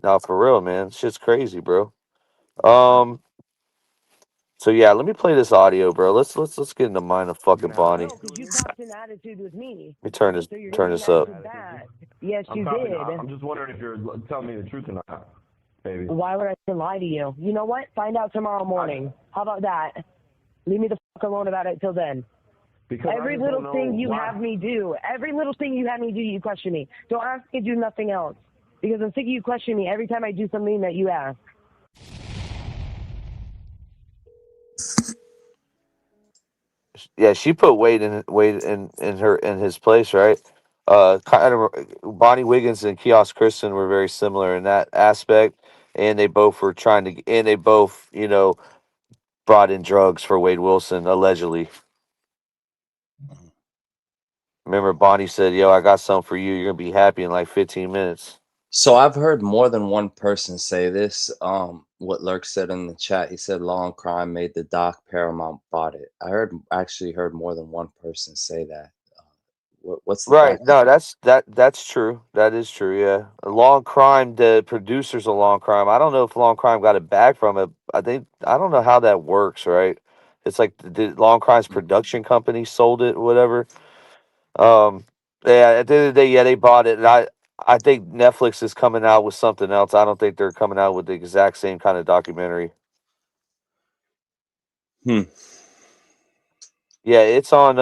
No, for real, man. Shit's crazy, bro. So yeah, let me play this audio, bro. Let's get in the mind of fucking Bonnie. No, because you copped an attitude with me. Let me turn So you're turn getting this up. attitude back. Yes, I'm you talking, did. I'm just wondering if you're telling me the truth or not, baby. Why would I lie to you? You know what? Find out tomorrow morning. How about that? Leave me the fuck alone about it till then. Because Every little thing you have me do, you question me. Don't ask me to do nothing else. Because I'm sick of you questioning me every time I do something that you ask. Yeah, she put Wade in his place, right? Kind of Bonnie Wiggins and Kiosk Kristen were very similar in that aspect, and they both were trying to, and they both, brought in drugs for Wade Wilson allegedly. Remember, Bonnie said, "Yo, I got something for you. You're gonna be happy in like 15 minutes." So I've heard more than one person say this. What Lurk said in the chat, he said Law and Crime made the doc, Paramount bought it. Actually heard more than one person say that. What's the Right. fact? No, that's true. That is true. Yeah. A Long Crime, the producers of Long Crime. I don't know if Long Crime got a bag from it. I don't know how that works. Right. It's like the Long Crime's production company sold it, whatever. Um. Yeah. At the end of the day, yeah, they bought it, and I think Netflix is coming out with something else. I don't think they're coming out with the exact same kind of documentary. Yeah, it's on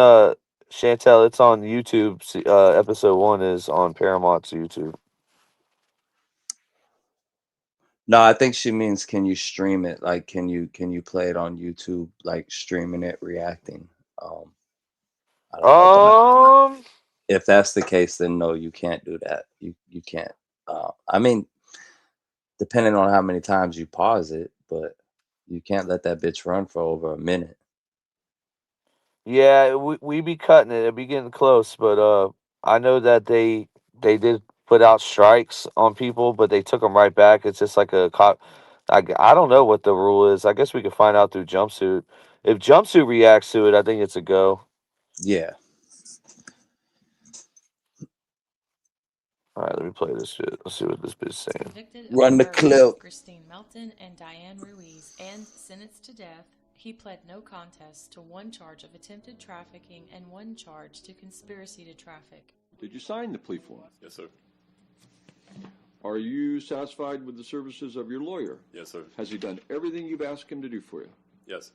Chantel, it's on YouTube. Episode 1 is on Paramount's YouTube. No, I think she means can you stream it? Like can you play it on YouTube, like streaming it, reacting? I don't know, but if that's the case, then no, you can't do that. You can't. I mean, depending on how many times you pause it, but you can't let that bitch run for over a minute. Yeah, we be cutting it. It be getting close, but I know that they did put out strikes on people, but they took them right back. It's just like a cop. I don't know what the rule is. I guess we could find out through Jumpsuit. If Jumpsuit reacts to it, I think it's a go. Yeah. All right, let me play this shit. Let's see what this bitch is saying. Convicted of Run the murdering clip. Christine Melton and Diane Ruiz and sentenced to death, he pled no contest to one charge of attempted trafficking and one charge to conspiracy to traffic. Did you sign the plea form? Yes, sir. Are you satisfied with the services of your lawyer? Yes, sir. Has he done everything you've asked him to do for you? Yes.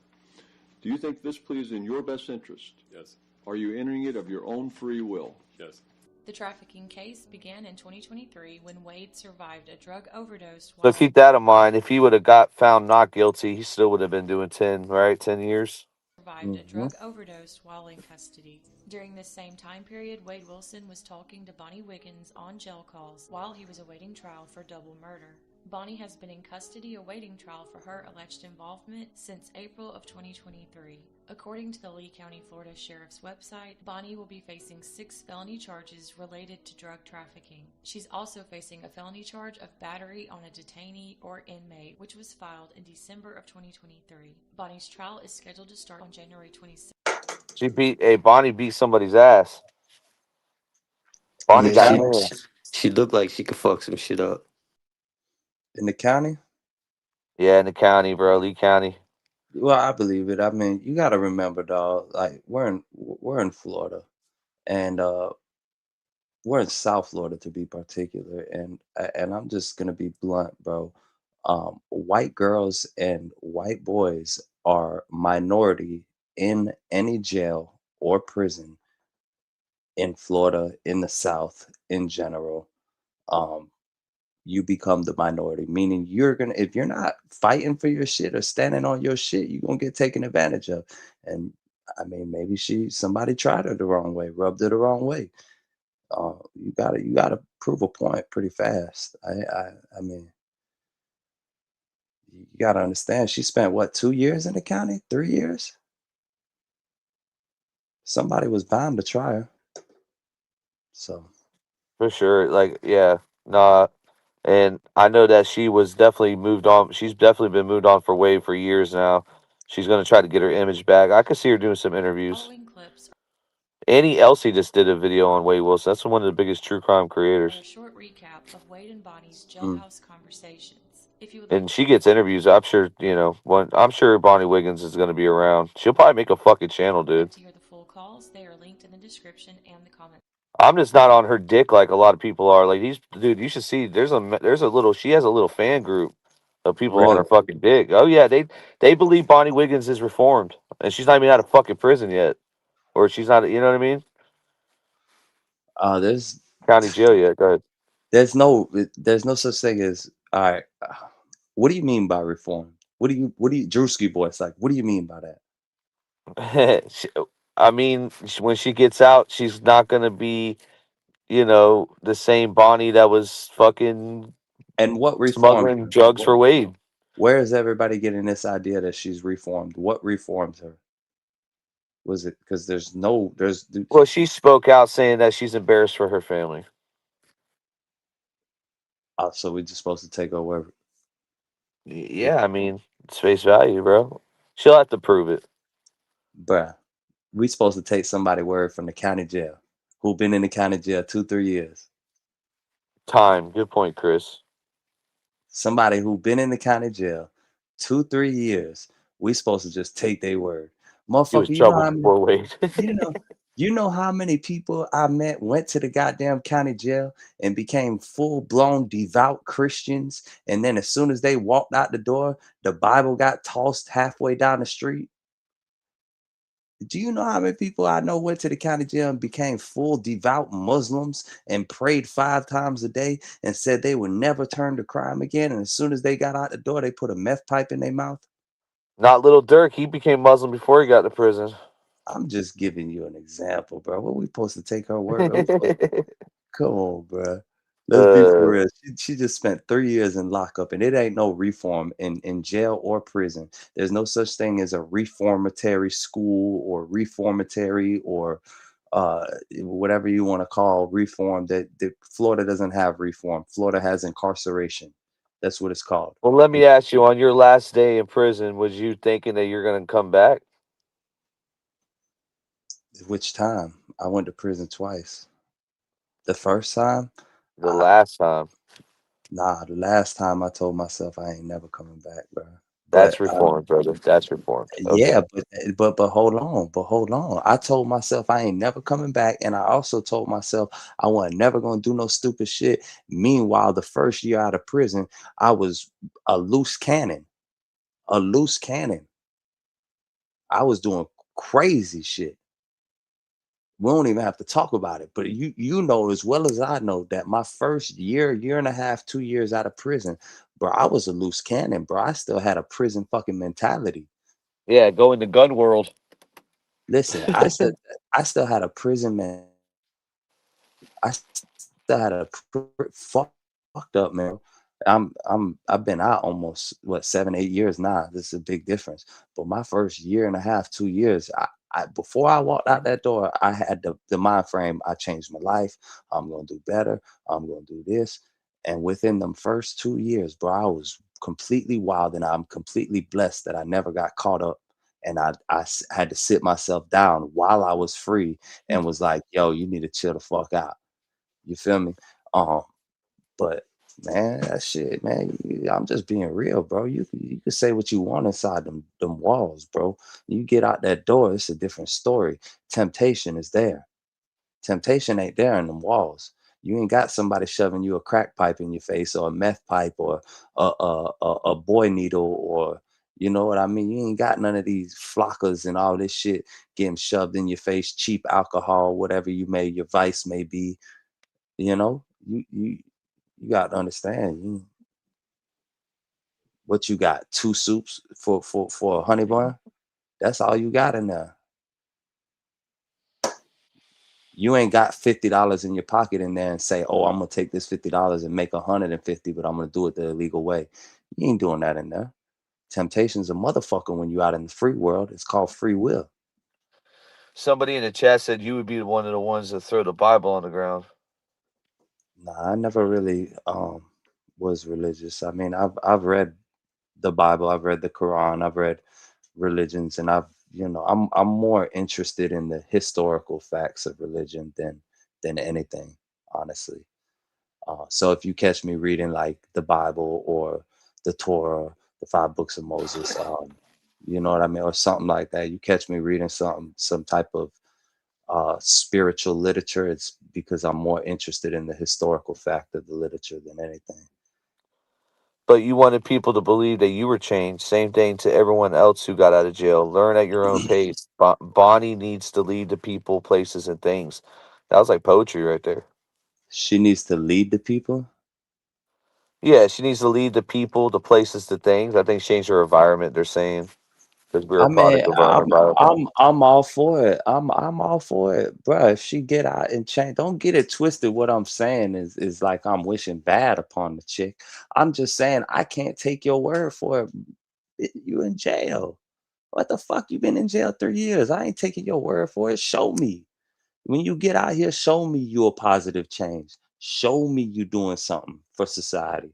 Do you think this plea is in your best interest? Yes. Are you entering it of your own free will? Yes. The trafficking case began in 2023 when Wade survived a drug overdose So keep that in mind. If he would have got found not guilty, he still would have been doing 10, right? 10 years. A drug overdose while in custody. During this same time period, Wade Wilson was talking to Bonnie Wiggins on jail calls while he was awaiting trial for double murder. Bonnie has been in custody awaiting trial for her alleged involvement since April of 2023. According to the Lee County, Florida Sheriff's website, Bonnie will be facing 6 felony charges related to drug trafficking. She's also facing a felony charge of battery on a detainee or inmate, which was filed in December of 2023. Bonnie's trial is scheduled to start on January 26th. Bonnie beat somebody's ass. Bonnie Yeah, got hands. she looked like she could fuck some shit up. In the county? Yeah, in the county, bro, Lee County. Well, I believe it. I mean, you got to remember, dog. Like we're in Florida, and we're in South Florida to be particular. And I'm just gonna be blunt, bro. White girls and white boys are minority in any jail or prison in Florida, in the South in general. Um, you become the minority, meaning if you're not fighting for your shit or standing on your shit, you're gonna get taken advantage of. And I mean, maybe somebody tried her the wrong way, rubbed her the wrong way. You gotta prove a point pretty fast. I mean, you gotta understand. She spent what, 2 years in the county, 3 years. Somebody was bound to try her. So For sure. Like, yeah. Nah. And I know that she was definitely moved on. She's definitely been moved on for Wade for years now. She's gonna try to get her image back. I could see her doing some interviews. Following clips Annie Elsie just did a video on Wade Wilson. That's one of the biggest true crime are creators. a short recap of Wade and Bonnie's Mm. jailhouse conversations. If you would like And she gets interviews. I'm sure, I'm sure Bonnie Wiggins is going to be around. She'll probably make a fucking channel, dude. to hear the full calls, they are linked in the description and the comments. I'm just not on her dick like a lot of people are. Like dude, you should see. She has a little fan group of people on Really? her fucking dick. Oh yeah, they believe Bonnie Wiggins is reformed, and she's not even out of fucking prison yet, or she's not. You know what I mean? There's County jail yet? Go there's no such thing as all right. What do you mean by reform? What do you Drewski voice like? What do you mean by that? ahead. I mean, when she gets out, she's not gonna be, the same Bonnie that was fucking And what reformed smuggling her? drugs for Wade. Where is everybody getting this idea that she's reformed? What reformed her? Was it because there's Well, she spoke out saying that she's embarrassed for her family. so we just supposed to take her word? Yeah, I mean, it's face value, bro. She'll have to prove it. Bruh, we supposed to take somebody word from the county jail who been in the county jail 2-3 years. Time. Good point, Chris. Somebody who been in the county jail 2-3 years. We supposed to just take their word, He was motherfucker. trouble before Wade. You know, you know how many people I met went to the goddamn county jail and became full blown devout Christians, and then as soon as they walked out the door, the Bible got tossed halfway down the street. Do you know how many people I know went to the county jail and became full devout Muslims and prayed 5 times a day and said they would never turn to crime again? And as soon as they got out the door, they put a meth pipe in their mouth. Not Little Dirk. He became Muslim before he got to prison. I'm just giving you an example, bro. What we supposed to take her word? We supposed to, come on, bro. Let's be for real. She just spent 3 years in lockup, and it ain't no reform in jail or prison. There's no such thing as a reformatory school or reformatory or whatever you want to call reform. That Florida doesn't have reform. Florida has incarceration. That's what it's called. Well, let me ask you: on your last day in prison, was you thinking that you're going to come back? Which time? I went to prison twice. The first time, The last time. nah. The last time I told myself I ain't never coming back, bro. That's But reformed, brother. That's reformed. Okay. yeah, but hold on. I told myself I ain't never coming back, and I also told myself I wasn't never gonna do no stupid shit. Meanwhile, the first year out of prison, I was a loose cannon, a loose cannon. I was doing crazy shit. We don't even have to talk about it, but you know as well as I know that my first year and a half, 2 years out of prison, bro, I was a loose cannon, bro. I still had a prison fucking mentality. Yeah, go in the gun world. Listen, I still had a prison man. I still had a fucked up man. I've been out almost what 7, 8 years now. This is a big difference. But my first year and a half, 2 years, before I walked out that door, I had the mind frame. I changed my life. I'm gonna do better. I'm gonna do this. And within them first 2 years, bro, I was completely wild, and I'm completely blessed that I never got caught up. And had to sit myself down while I was free and was like, "Yo, you need to chill the fuck out." You feel me? Um, but man, that shit, man, I'm just being real, bro. You can say what you want inside them walls, bro. You get out that door, it's a different story. Temptation is there. Temptation ain't there in them walls. You ain't got somebody shoving you a crack pipe in your face or a meth pipe or a boy needle or you know what I mean? You ain't got none of these flockers and all this shit getting shoved in your face, cheap alcohol, whatever your vice may be. You know, you got to understand what you got. Two soups for a honey bun. That's all you got in there. You ain't got $50 in your pocket in there and say, "Oh, I'm gonna take this $50 and make 150, but I'm gonna do it the illegal way." You ain't doing that in there. Temptation's a motherfucker when you out in the free world. It's called free will. Somebody in the chat said you would be one of the ones that throw the Bible on the ground. Nah, I never really was religious. I mean, I've read the Bible, I've read the Quran, I've read religions, and I'm more interested in the historical facts of religion than anything, honestly. So if you catch me reading like the Bible or the Torah, the 5 books of Moses, you know what I mean, or something like that, you catch me reading some type of spiritual literature, it's because I'm more interested in the historical fact of the literature than anything. But you wanted people to believe that you were changed. Same thing to everyone else who got out of jail. Learn at your own pace. Bonnie needs to lead the people, places, and things. That was like poetry right there. She needs to lead the people. Yeah, she needs to lead the people, the places, the things. I think change her environment. They're saying because we're a I mean, product of our environment. I'm all for it. I'm all for it, bro. If she get out and change, don't get it twisted. What I'm saying is like I'm wishing bad upon the chick. I'm just saying I can't take your word for it. You in jail? What the fuck? You been in jail 3 years? I ain't taking your word for it. Show me. When you get out here, show me you a positive change. Show me you doing something for society.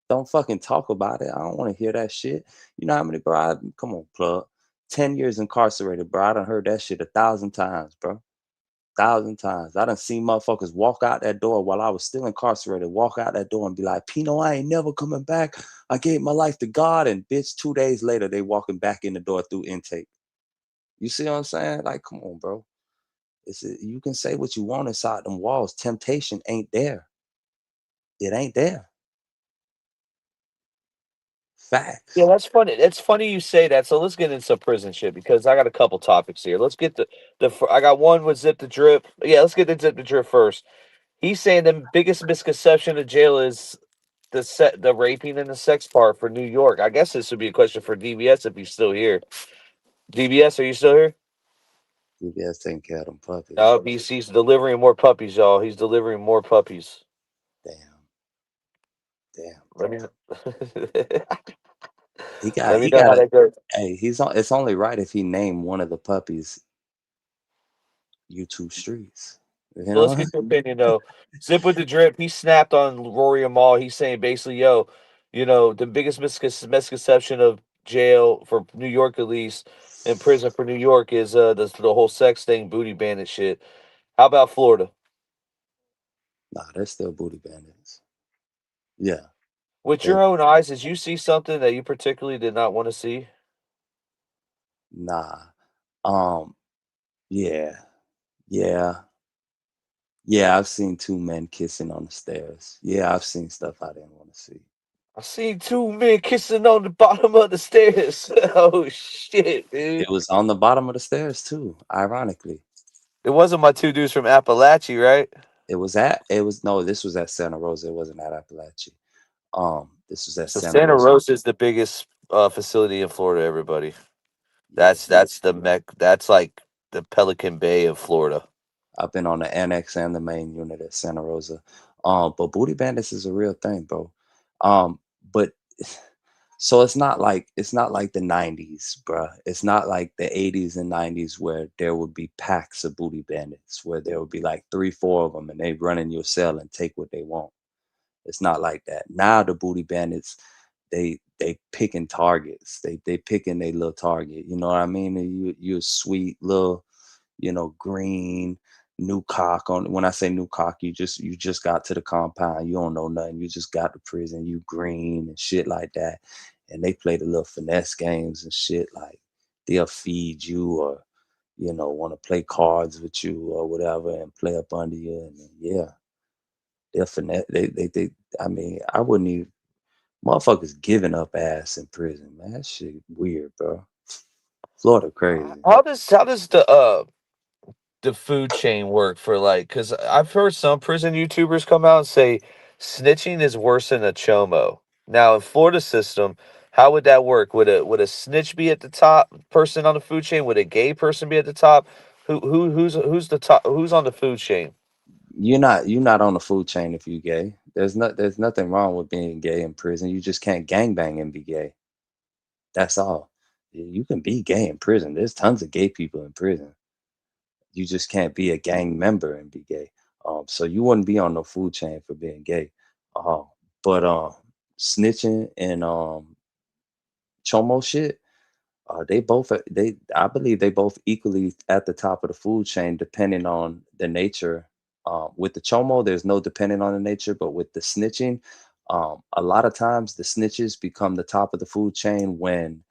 Don't fucking talk about it. I don't want to hear that shit. You know how many, bro? Come on, plug. 10 years incarcerated, bro. I done heard that shit 1,000 times, bro. 1,000 times. I done seen motherfuckers walk out that door while I was still incarcerated, walk out that door and be like, Pino, I ain't never coming back. I gave my life to God. And bitch, 2 days later, they walking back in the door through intake. You see what I'm saying? Like, come on, bro. You can say what you want inside them walls. Temptation ain't there. It ain't there. Yeah, Facts. that's funny. It's funny you say that. So let's get into prison shit because I got a couple topics here. Let's get I got one with zip the drip. Yeah, let's get into zip the drip first. He's saying the biggest misconception of jail is the raping and the sex part for New York. I guess this would be a question for DBS if he's still here. DBS, are you still here? DBS taking care of them puppies. No, he's delivering more puppies, y'all. He's delivering more puppies. Damn. Let me He let me know got how a. that goes. Hey, it's only right if he named one of the puppies YouTube Streets. You So let's know? get your opinion though. Zip with the drip. He snapped on Rory Amal. He's saying basically, yo, the biggest misconception of jail for New York at least, in prison for New York is the whole sex thing, booty bandit shit. How about Florida? Nah, they're still booty bandits. Yeah. With your own eyes, did you see something that you particularly did not want to see? Nah. Yeah. Yeah. Yeah, I've seen 2 men kissing on the stairs. Yeah, I've seen stuff I didn't want to see. I seen 2 men kissing on the bottom of the stairs. Oh shit, dude. It was on the bottom of the stairs too, ironically. It wasn't my 2 dudes from Appalachia, right? This was at Santa Rosa. It wasn't at Appalachia. This was at So Santa Santa Rosa. Rosa is the biggest facility in Florida. Everybody, Yeah. that's the mech. That's like the Pelican Bay of Florida. I've been on the annex and the main unit at Santa Rosa. But booty bandits is a real thing, bro. But so it's not like the 90s, bruh. It's not like the 80s and 90s where there would be packs of booty bandits, where there would be like 3, 4 of them and they run in your cell and take what they want. It's not like that. Now the booty bandits, they picking targets. They picking their little target. You know what I mean? And you a sweet little, green new cock on. When I say new cock, you just got to the compound. You don't know nothing. You just got to prison. You green and shit like that. And they play the little finesse games and shit like they'll feed you or want to play cards with you or whatever and play up under you. And yeah, they'll finesse. They. I mean, I wouldn't even. Motherfuckers giving up ass in prison, man. That shit weird, bro. Florida crazy. How does the food chain work for like? Because I've heard some prison YouTubers come out and say snitching is worse than a chomo. Now in Florida system, how would that work? Would a snitch be at the top person on the food chain? Would a gay person be at the top? Who's the top? Who's on the food chain? You're not on the food chain if you gay. There's nothing wrong with being gay in prison. You just can't gangbang and be gay. That's all. You can be gay in prison. There's tons of gay people in prison. You just can't be a gang member and be gay. So you wouldn't be on the food chain for being gay. Uh, but snitching and chomo shit, I believe they both equally at the top of the food chain, depending on the nature. With the chomo, there's no depending on the nature, but with the snitching, a lot of times the snitches become the top of the food chain when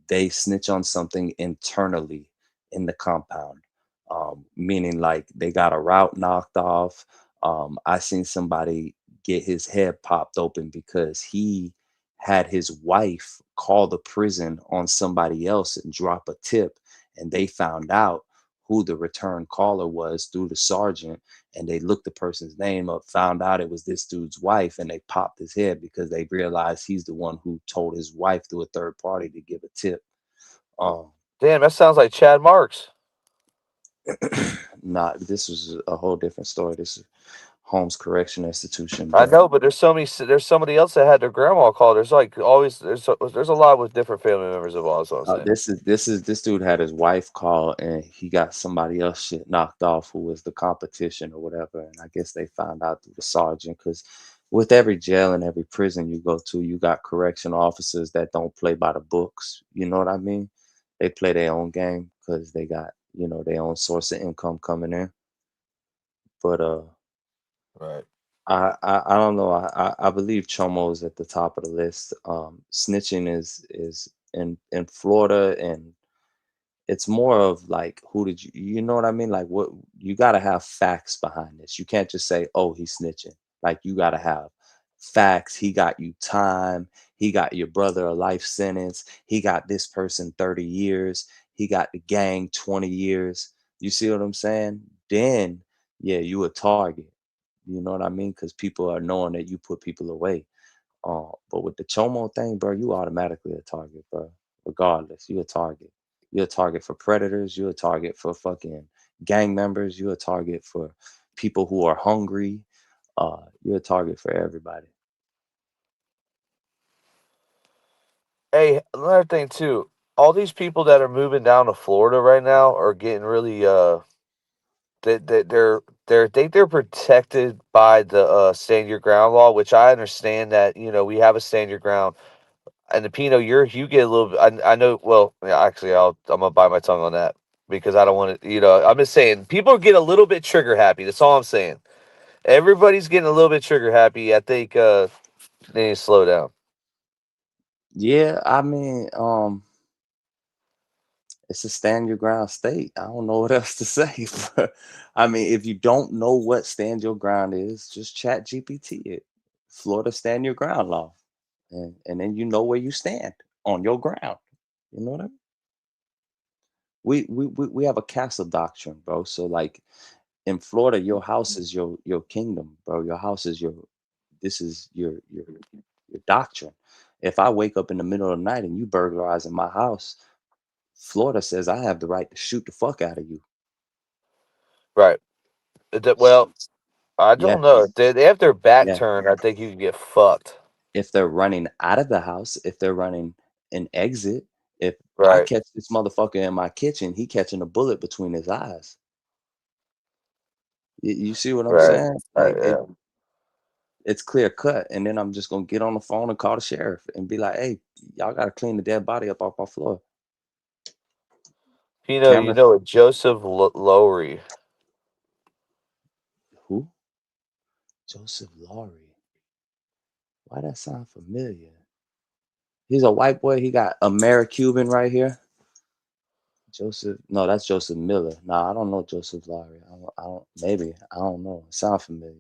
they snitch on something internally in the compound, meaning like they got a route knocked off. I seen somebody get his head popped open because he had his wife call the prison on somebody else and drop a tip, and they found out who the return caller was through the sergeant, and they looked the person's name up, found out it was this dude's wife, and they popped his head because they realized he's the one who told his wife through a third party to give a tip. um Damn, that sounds like Chad Marks. Not, this was a whole different story. This is Holmes Correction Institution, I but know, but there's somebody else that had their grandma called. There's like always there's a lot with different family members involved. That's what I'm saying. this dude had his wife call and he got somebody else shit knocked off who was the competition or whatever. And I guess they found out through the sergeant because with every jail and every prison you go to, you got correction officers that don't play by the books. You know what I mean? They play their own game because they got their own source of income coming in. But Right. I don't know. I believe Chomo is at the top of the list. Snitching is in Florida, and it's more of like who did you know what I mean? Like what you got to have facts behind this. You can't just say, "Oh, he's snitching." Like you got to have facts. He got you time. He got your brother a life sentence. He got this person 30 years. He got the gang 20 years. You see what I'm saying? Then yeah, you a target. You know what I mean? Because people are knowing that you put people away. But with the Chomo thing, bro, you automatically a target, bro. Regardless, you a target. You're a target for predators. You're a target for fucking gang members. You're a target for people who are hungry. You're a target for everybody. Hey, another thing too. All these people that are moving down to Florida right now are getting really they're think they're protected by the stand your ground law, which I understand that we have a stand your ground. And the Pino, you get a little bit. I know. Well, yeah, actually, I'm gonna bite my tongue on that because I don't want to. I'm just saying people get a little bit trigger happy. That's all I'm saying. Everybody's getting a little bit trigger happy. I think they need to slow down. Yeah, I mean, it's a stand your ground state. I don't know what else to say. But I mean, if you don't know what stand your ground is, just chat GPT it. Florida stand your ground law. And then you know where you stand on your ground. You know what I mean? We have a castle doctrine, bro. So like in Florida, your house is your kingdom, bro. Your house is this is your doctrine. If I wake up in the middle of the night and you burglarizing my house, Florida says I have the right to shoot the fuck out of you. Right. Well, I Yeah, don't know. If they have their back yeah, turned, I think you can get fucked. if they're running out of the house, if they're running an exit, if I Right. catch this motherfucker in my kitchen, he catching a bullet between his eyes. You see what I'm Right. saying? Right. Like Yeah. it's clear cut, and then I'm just gonna get on the phone and call the sheriff and be like, "Hey, y'all gotta clean the dead body up off our floor." You Cameras. know a Joseph Lowry. Who? Joseph Laurie. Why that sound familiar? He's a white boy. He got Americuban right here. Joseph. No, that's Joseph Miller. Nah, I don't know Joseph Laurie. I don't. Maybe I don't know. It sound familiar.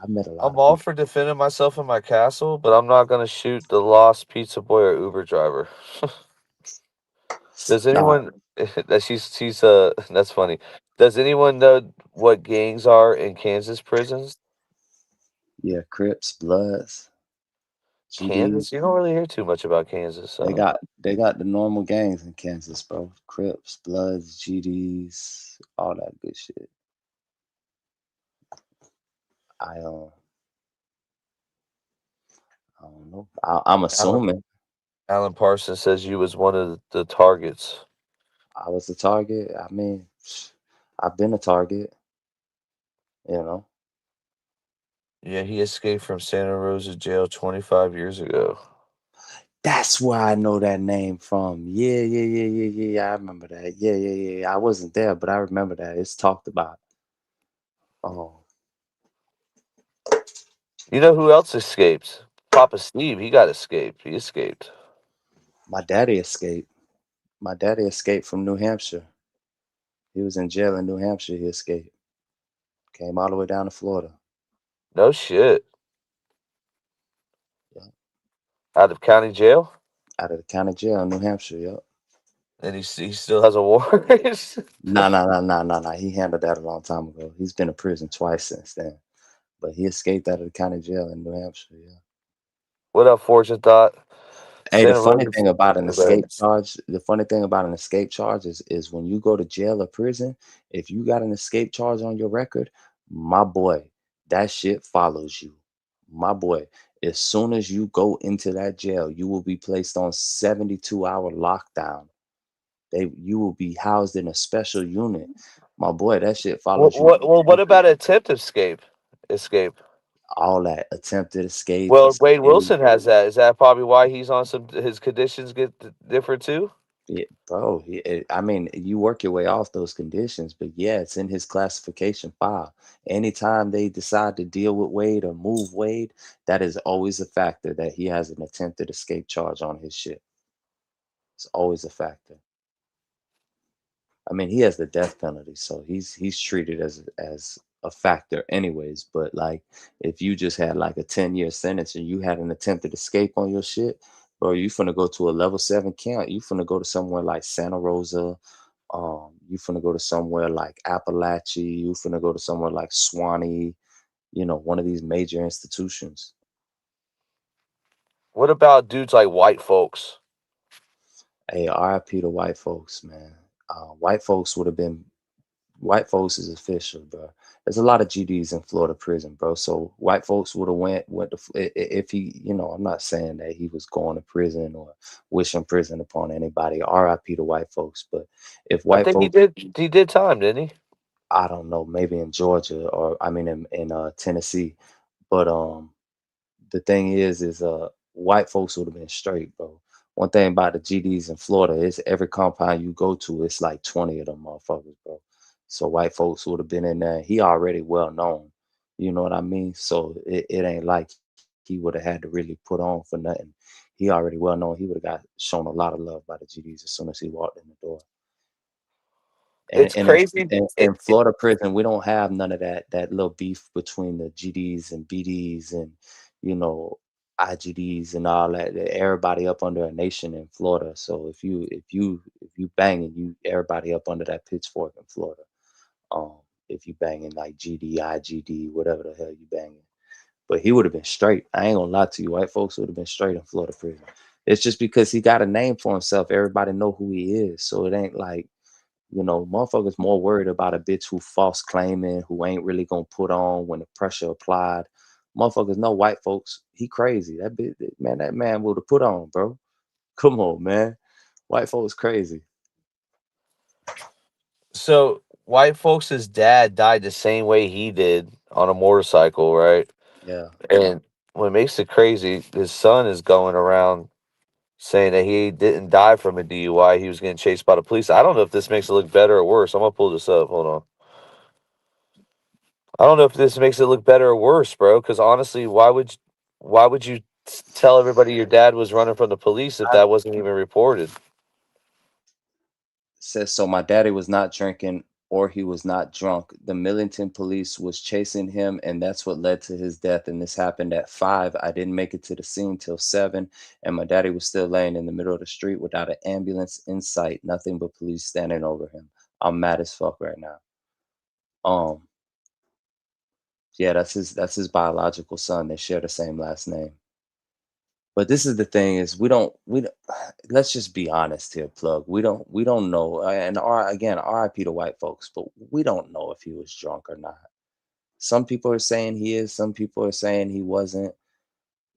I met a lot I'm of all people. for defending myself in my castle, but I'm not gonna shoot the lost pizza boy or Uber driver. Does Nah, anyone that she's that's funny. Does anyone know what gangs are in Kansas prisons? yeah, Crips, Bloods, GDs. Kansas? You don't really hear too much about Kansas, They so got they got the normal gangs in Kansas, bro. Crips, Bloods, GDs, all that good shit. I I don't know. I'm Alan assuming Alan Parsons says you was one of the targets. I was the target. I mean, I've been a target, you know. Yeah, he escaped from Santa Rosa jail 25 years ago. That's where I know that name from. Yeah, yeah, yeah, yeah, yeah, yeah. I remember that. Yeah, yeah, yeah, yeah. I wasn't there, but I remember that. It's talked about. Oh, You know who else escaped? Papa Steve, he got escaped. He escaped. my daddy escaped. My daddy escaped from New Hampshire. He was in jail in New Hampshire. He escaped. Came all the way down to Florida. No shit. Yeah. Out of county jail? Out of the county jail in New Hampshire. Yep. And he still has a warrant. Nah, nah, nah, nah, nah, nah. He handled that a long time ago. He's been to prison twice since then. But he escaped out of the county jail in New Hampshire. Yeah. What up, Fortune Thought? Hey, the Santa funny Rosa. thing about an Okay. escape charge, the funny thing about an escape charge is when you go to jail or prison, if you got an escape charge on your record, my boy, that shit follows you. My boy, as soon as you go into that jail, you will be placed on 72-hour lockdown. You will be housed in a special unit. My boy, that shit follows you. What about attempt escape? Escape. All that attempted escape, Well, Wade escape. Wilson has that. Is that probably why he's on some? His conditions get different too. Yeah, bro. I mean, you work your way off those conditions, but yeah, it's in his classification file. Anytime they decide to deal with Wade or move Wade, that is always a factor that he has an attempted escape charge on his shit. It's always a factor. I mean, he has the death penalty, so he's treated as a factor anyways. But like, if you just had like a 10-year sentence and you had an attempted escape on your shit, bro, you finna go to a level 7 camp. You finna go to somewhere like Santa Rosa. You finna go to somewhere like Appalachia. You finna go to somewhere like Swanee. One of these major institutions. What about dudes like white folks? Hey, RIP to white folks, man. White folks would have been White folks is official, bro. There's a lot of GDs in Florida prison, bro. So white folks would have went to if he, I'm not saying that he was going to prison or wishing prison upon anybody. RIP to white folks. But if I white think he folks, did. He did time, didn't he? I don't know, maybe in Georgia or I mean in Tennessee, but the thing is white folks would have been straight, bro. One thing about the GDs in Florida is every compound you go to, it's like 20 of them motherfuckers, bro. So white folks would have been in there. He already well known. You know what I mean? So it ain't like he would have had to really put on for nothing. He already well known. He would have got shown a lot of love by the GDs as soon as he walked in the door. And It's and in, crazy. in Florida prison, we don't have none of that little beef between the GDs and BDs and you know IGDs and all that. Everybody up under a nation in Florida. So if you banging, you everybody up under that pitchfork in Florida. If you banging like GD, IGD, whatever the hell you banging. But he would have been straight. I ain't gonna lie to you. White folks would have been straight in Florida prison. It's just because he got a name for himself. Everybody know who he is. So it ain't like motherfuckers more worried about a bitch who false claiming, who ain't really gonna put on when the pressure applied. Motherfuckers know white folks. He crazy. That man would have put on, bro. Come on, man. White folks crazy. So white folks' dad died the same way he did on a motorcycle, right? Yeah. And what makes it crazy, his son is going around saying that he didn't die from a DUI. He was getting chased by the police. I don't know if this makes it look better or worse. I'm gonna pull this up. Hold on. I don't know if this makes it look better or worse, bro. Because honestly, why would you tell everybody your dad was running from the police if that wasn't even reported? Says so my daddy was not drinking or he was not drunk. The Millington police was chasing him and that's what led to his death. And this happened at 5. I didn't make it to the scene till 7. And my daddy was still laying in the middle of the street without an ambulance in sight. Nothing but police standing over him. I'm mad as fuck right now. Yeah, that's his biological son. They share the same last name. But this is the thing is we don't let's just be honest here, plug. We don't know and again, RIP to white folks, but we don't know if he was drunk or not. Some people are saying he is, some people are saying he wasn't.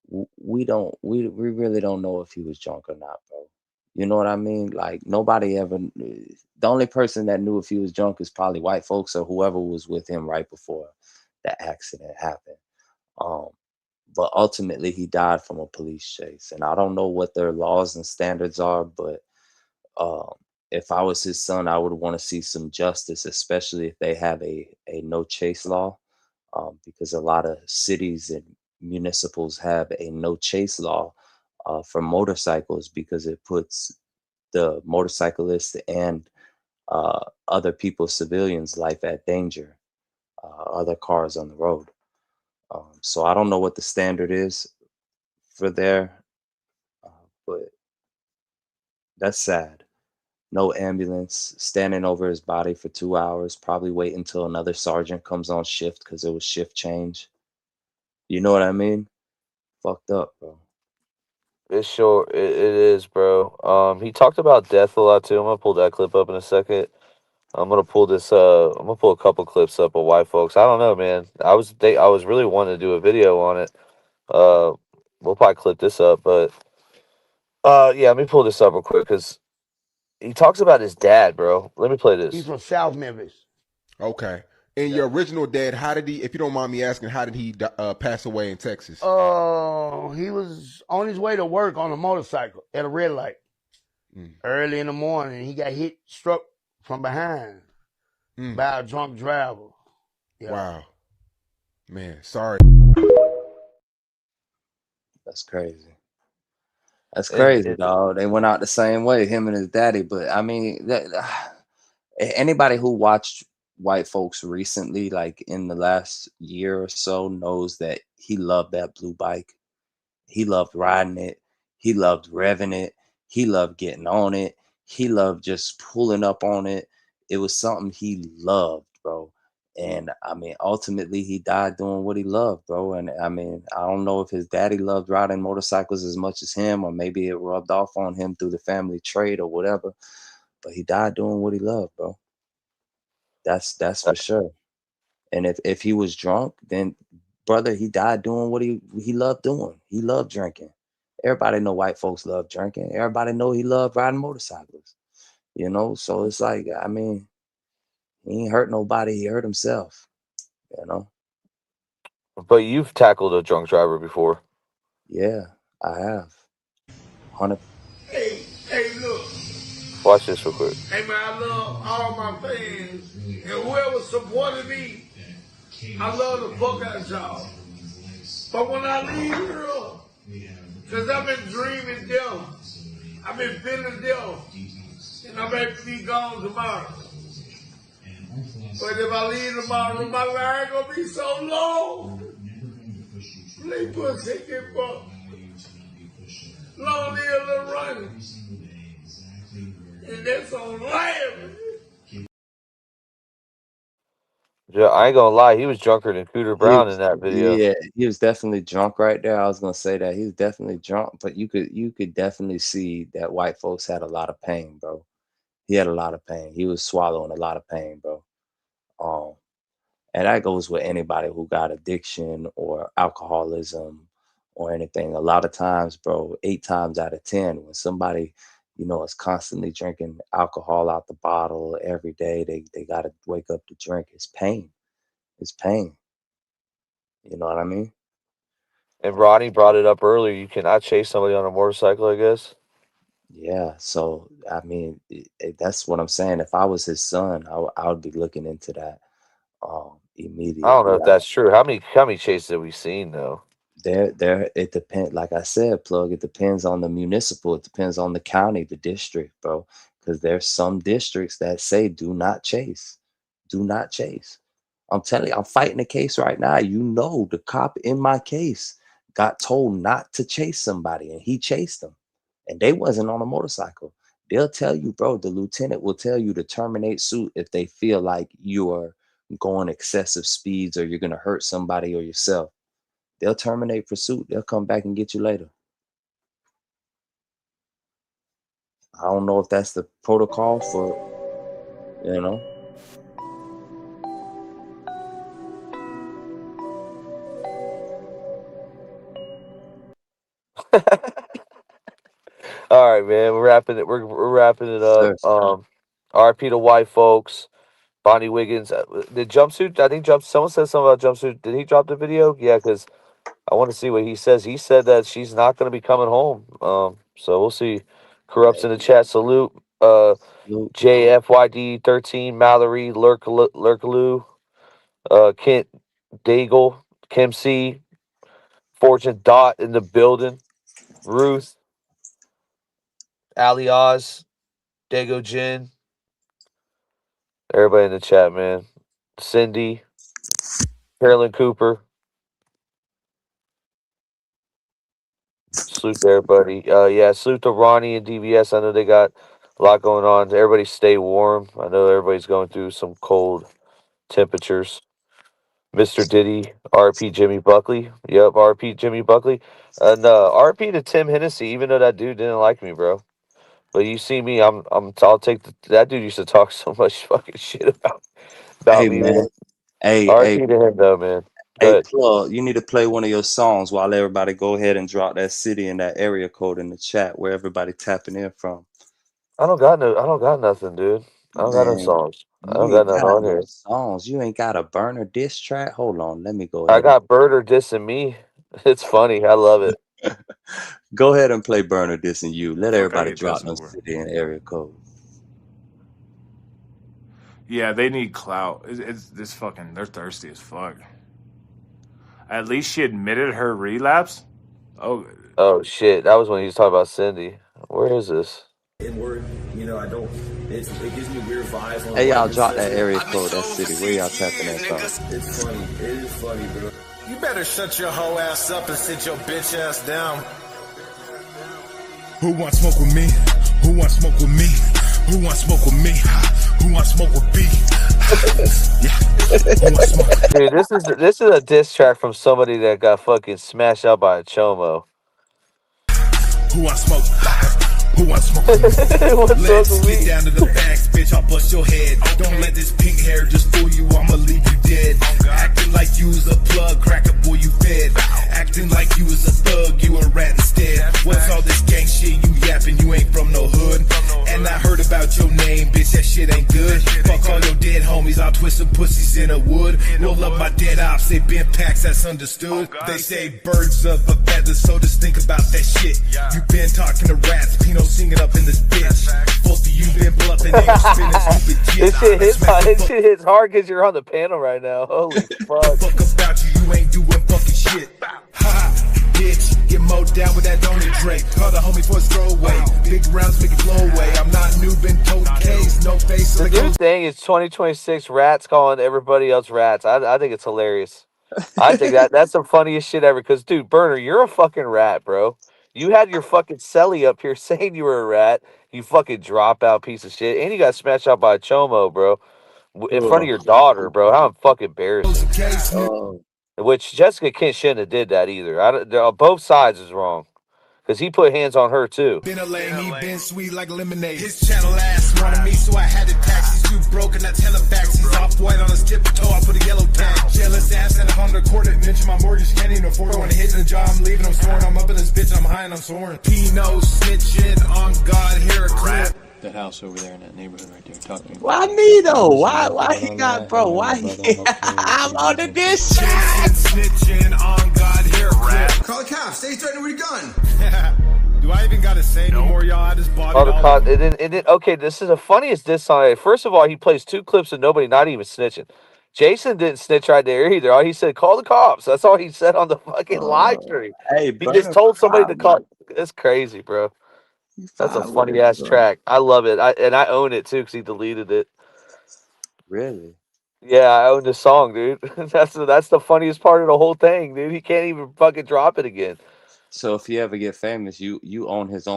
We really don't know if he was drunk or not, bro. You know what I mean? Like nobody ever the only person that knew if he was drunk is probably white folks or whoever was with him right before the accident happened. Um but ultimately he died from a police chase and I don't know what their laws and standards are, but um, if I was his son I would want to see some justice, especially if they have a no chase law, because a lot of cities and municipals have a no chase law for motorcycles because it puts the motorcyclist and other people civilians life at danger, other cars on the road. So I don't know what the standard is for there, but that's sad. No ambulance, standing over his body for 2 hours, probably wait until another sergeant comes on shift because it was shift change. You know what I mean? Fucked up, bro. It's sure it is, bro. He talked about death a lot too. I'm gonna pull that clip up in a second. I'm gonna pull a couple clips up of white folks. I don't know, man. I was really wanting to do a video on it. Uh, we'll probably clip this up, but yeah, let me pull this up real quick because he talks about his dad, bro. Let me play this. He's from South Memphis. Okay. And your original dad, how did he, if you don't mind me asking, how did he pass away in Texas? He was on his way to work on a motorcycle at a red light early in the morning. He got struck from behind by a drunk driver. Yeah. Wow. Man, sorry. That's crazy. That's crazy, It- dog. They went out the same way, him and his daddy. But I mean, anybody who watched white folks recently, like in the last year or so, knows that he loved that blue bike. He loved riding it. He loved revving it. He loved getting on it. He loved just pulling up on it. It was something he loved, bro. And I mean, ultimately, he died doing what he loved, bro. And I mean, I don't know if his daddy loved riding motorcycles as much as him, or maybe it rubbed off on him through the family trade or whatever. But he died doing what he loved, bro. That's for sure. And if he was drunk, then brother, he died doing what he loved doing. He loved drinking. Everybody know white folks love drinking. Everybody know he loved riding motorcycles. You know, so it's like, I mean, he ain't hurt nobody. He hurt himself. You know. But you've tackled a drunk driver before. Yeah, I have. 100. Hey, look. Watch this real quick. Hey, man, I love all my fans. And whoever supported me, I love the fuck out of y'all. But when I leave here, because I've been dreaming death, I've been feeling death, and I'm ready to be gone tomorrow. But if I leave tomorrow, my life gonna be so long. Please put ticket for long live the running. And that's on live. Yeah, I ain't gonna lie. He was drunker than Cooter Brown in that video. Yeah, he was definitely drunk right there. I was gonna say that he was definitely drunk, but you could definitely see that white folks had a lot of pain, bro. He had a lot of pain. He was swallowing a lot of pain, bro. Um, And that goes with anybody who got addiction or alcoholism or anything. A lot of times, bro, 8 times out of 10, when somebody, is constantly drinking alcohol out the bottle every day, they got to wake up to drink. It's pain. It's pain. You know what I mean? And Ronnie brought it up earlier. You cannot chase somebody on a motorcycle, I guess. Yeah. So, I mean, that's what I'm saying. If I was his son, I would be looking into that I don't know immediately. if that's true. How many chases have we seen though? It depends. Like I said, Plug, it depends on the municipal. It depends on the county, the district, bro. Because there's some districts that say do not chase. Do not chase. I'm telling you, I'm fighting a case right now. The cop in my case got told not to chase somebody, and he chased them, and they wasn't on a motorcycle. They'll tell you, bro, the lieutenant will tell you to terminate suit if they feel like you are going excessive speeds or you're going to hurt somebody or yourself. They'll terminate pursuit. They'll come back and get you later. I don't know if that's the protocol for, All right, man. We're wrapping it. We're wrapping it up. RP to white folks. Bonnie Wiggins. The jumpsuit. I think someone said something about jumpsuit. Did he drop the video? Yeah, because I want to see what he says. He said that she's not going to be coming home. So we'll see. Corrupts in the chat. Salute. JFYD 13. Mallory Lurkaloo. Kent Daigle. Kim C. Fortune Dot in the building. Ruth. Ali Oz. Dago Jin. Everybody in the chat, man. Cindy. Carolyn Cooper. Salute to everybody. Yeah, salute to Ronnie and DVS. I know they got a lot going on. Everybody stay warm. I know everybody's going through some cold temperatures. Mr. Diddy, RP Jimmy Buckley. Yep, RP Jimmy Buckley. And RP to Tim Hennessy, even though that dude didn't like me, bro. But you see me, I'll take that dude used to talk so much fucking shit about hey, me, man. man. Hey, RP to him though, man. Hey, Plug, you need to play one of your songs while everybody go ahead and drop that city and that area code in the chat where everybody tapping in from. I don't got nothing, dude. I don't got no songs. I don't got nothing on here. Songs. You ain't got a burner diss track? Hold on, let me go I ahead. got Birder dissing me. It's funny. I love it. Go ahead and play burner dissing you. Let everybody drop no city and area code. Yeah, they need clout. It's fucking. They're thirsty as fuck. At least she admitted her relapse. Oh shit! That was when he was talking about Cindy. Where is this? Inward, I don't. It gives me weird vibes. Hey, y'all drop that area code, that city. Where y'all tapping that from? It's funny. It is funny, bro. You better shut your hoe ass up and sit your bitch ass down. Who wants smoke with me? Who wants smoke with me? Who wants smoke with me? Who wants smoke with B? Dude, this is a diss track from somebody that got fucking smashed out by a chomo. Who wants smoke? Who wants smoke with me? Let's get down to the facts, bitch. I'll bust your head. Don't let this pink hair just fool you. I'ma leave you dead. Acting like you was a plug, cracker boy, you fed. Acting like you was a thug, you a rat instead. What's all this gang shit you yapping? You ain't from no hood. And I heard about your name, bitch. That shit ain't good. Fuck all your dead homies. I'll twist some pussies in a wood. Roll up my dead ops. They been packs. That's understood. They say birds of a feather, so just think about that shit. You been talking to rats. Pino singing up in this bitch. Both of you been bluffing. This shit hits hard because you're on the panel right now. Holy fuck. Fuck about you. You ain't doing fucking shit. Ha, bitch. Get mowed down with that donut Drake. Call the homie for a throwaway. Big rounds make it blow away. I'm not new, been told case. No face. The new thing is 2026 rats calling everybody else rats. I think it's hilarious. I think that's the funniest shit ever. Because, dude, Burner, you're a fucking rat, bro. You had your fucking celly up here saying you were a rat. You fucking dropout piece of shit. And you got smashed out by a chomo, bro. In front of your daughter, bro. How fucking embarrassing. Which Jessica Kent shouldn't have did that either. Both sides is wrong. Because he put hands on her, too. Been a lane, he been sweet like lemonade. His channel ass wanted me, so I had to tax. He's too broken, I tell him facts. He's off-white on his tiptoe, I put a yellow tag. pension, my mortgage can't even afford it. When I hit the job, I'm leaving, I'm snoring. I'm up in this bitch, I'm high and I'm soaring. P-no snitching on God, here a clip. That house over there in that neighborhood right there. Talk to me. Why me though? Why he got, bro? Why he? I'm on the diss track. Snitching on God, here a clip. Call the cops. Stay threatened with a gun. Do I even gotta say anymore, y'all? I just bought All it the all. con- and then, okay, this is the funniest diss song. First of all, he plays 2 clips of nobody not even snitching. Jason didn't snitch right there either. All he said, call the cops. That's all he said on the fucking live stream. Hey, He bro, just told somebody to fine, call. It's crazy, bro. That's a fine with funny it, ass bro. track. I love it. I own it too because he deleted it. Really? Yeah, I own the song, dude. That's the funniest part of the whole thing, dude. He can't even fucking drop it again. So if he ever get famous, you own his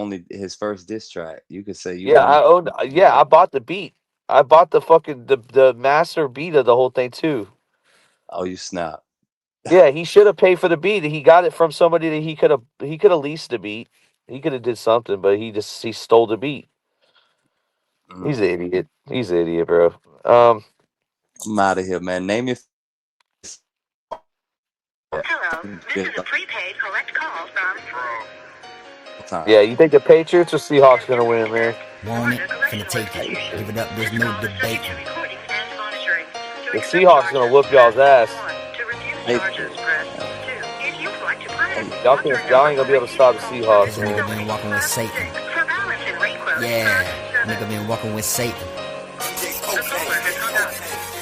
first diss track. You could say you Yeah, own. I own. Yeah, I bought the beat. I bought the fucking the master beat of the whole thing too. Oh, you snap. Yeah, he should have paid for the beat. He got it from somebody that he could have leased the beat. He could have did something, but he stole the beat. He's an idiot. He's an idiot, bro. I'm out of here, man. Name your. Hello, this is a prepaid collect call from. Yeah, you think the Patriots or Seahawks gonna win, man? Want it? Finna take it. Give it up. There's no debate. The Seahawks gonna whoop y'all's ass. Y'all ain't gonna be able to stop the Seahawks, man. Nigga been walking with Satan. Yeah, nigga been walking with Satan.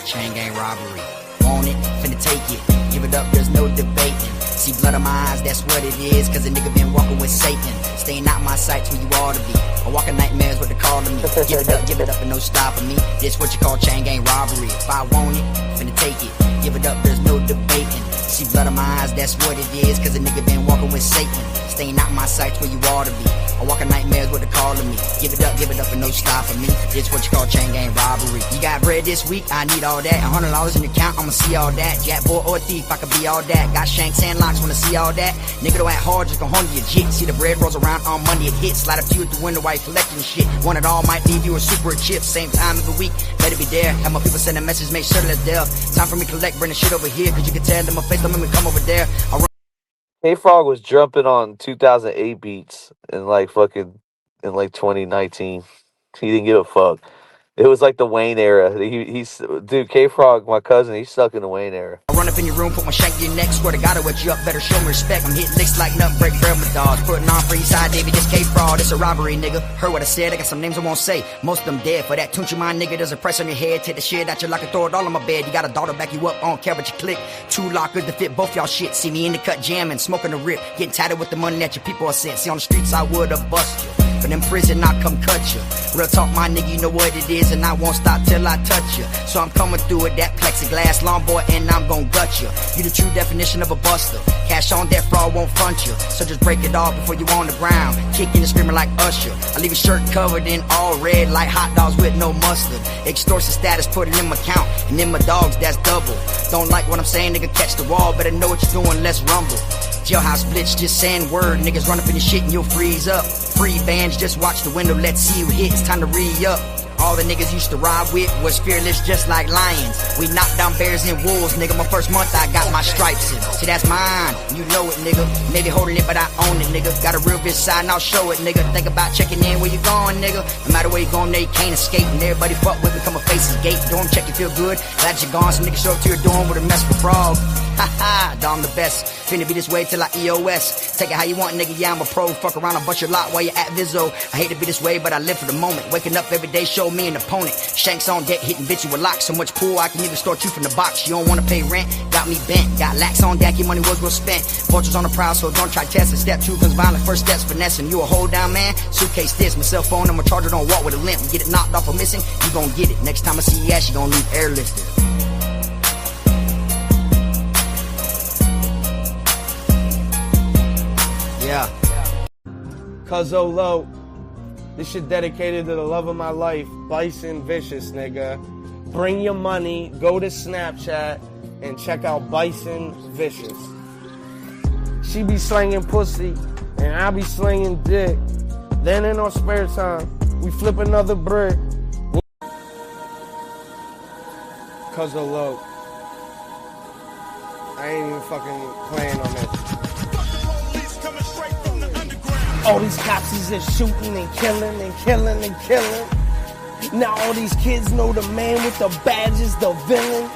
Chain gang robbery. Want it? Finna take it. Give it up. There's no debating. See blood on my eyes, that's what it is. Cause a nigga been walking with Satan. Staying out my sights where you ought to be. I walk in nightmares with the call to me. Give it up and no stopping me. This what you call chain gang robbery. If I want it, finna take it. Give it up, there's no debating. See blood on my eyes, that's what it is. Cause a nigga been walking with Satan. Staying out my sights where you ought to be. I walk in nightmares with the call to me. Give it up and no stopping me. This what you call chain gang robbery. You got bread this week, I need all that. $100 in your account, I'ma see all that. Jack boy or a thief, I could be all that. Got shanks and locks, wanna see all that. Nigga don't act hard, just gon' hold your jit. See the bread rolls around on Monday, it hits. Slide up to you at the window while you collecting shit. Want it all, might leave you a super chip. Same time every week, better be there. Have my people send a message, make sure that it's there. Time for me to collect, bring the shit over here. Cause you can tell them my face, don't make me come over there. K-Frog was jumping on 2008 beats in like 2019. He didn't give a fuck. It was like the Wayne era. Dude, K-Frog, my cousin, he's stuck in the Wayne era. I run up in your room, put my shank in your neck, swear to God I wet you up, better show me respect. I'm hitting licks like nothing, break bread with dogs. Putting on for each side, David, this K-Fraud, it's a robbery, nigga. Heard what I said, I got some names I won't say. Most of them dead, for that Tunchi mind nigga, there's a price on your head. Take the shit out your locker, throw it all on my bed. You got a daughter back you up, on care what you click. 2 lockers to fit both y'all shit. See me in the cut jamming, smoking the rip. Getting tighter with the money that your people are sent. See on the streets I would've bust you. But in prison, I come cut you. Real talk, my nigga, you know what it is, and I won't stop till I touch you. So I'm coming through with that plexiglass long boy, and I'm gon' gut you. You the true definition of a buster. Cash on that fraud won't front you. So just break it off before you on the ground. Kicking and screaming like Usher. I leave your shirt covered in all red like hot dogs with no mustard. Extortion status, put it in my count. And in my dogs, that's double. Don't like what I'm saying, nigga, catch the wall. Better know what you're doing, let's rumble. Jailhouse blitz, just saying word. Niggas run up in your shit and you'll freeze up. Free bands, just watch the window, let's see who hits. Time to re-up. All the niggas used to ride with was fearless just like lions. We knocked down bears and wolves, nigga. My first month I got my stripes in. See, that's mine, you know it, nigga. Maybe holding it, but I own it, nigga. Got a real bitch side and I'll show it, nigga. Think about checking in where you going, nigga. No matter where you going, there you can't escape. And everybody fuck with me, come a face's gate. Dorm check, you feel good. Glad you're gone, some niggas show up to your dorm with a mess for frog. Ha I'm the best. Finna be this way till I EOS. Take it how you want, nigga. Yeah, I'm a pro. Fuck around and bust your lot while you're at Vizzo. I hate to be this way, but I live for the moment. Waking up every day, show me an opponent. Shanks on deck, hitting bitch you with locks. So much pool, I can even start you from the box. You don't wanna pay rent, got me bent. Got lax on deck, your money was well spent. Vultures on the prowl, so don't try testing. Step 2 comes violent, first steps finessing. You a hold down man, suitcase this. My cell phone, I'm a charger, don't walk with a limp. Get it knocked off or missing, you gon' get it. Next time I see your ass, you gon' leave airlifted. Yeah. Cuzzo Low, this shit dedicated to the love of my life, Bison Vicious, nigga. Bring your money, go to Snapchat, and check out Bison Vicious. She be slinging pussy, and I be slinging dick. Then in our spare time, we flip another brick. Cuzzo Low. I ain't even fucking playing on that. All these cops is just shooting and killing and killing and killing. Now all these kids know the man with the badge is the villain.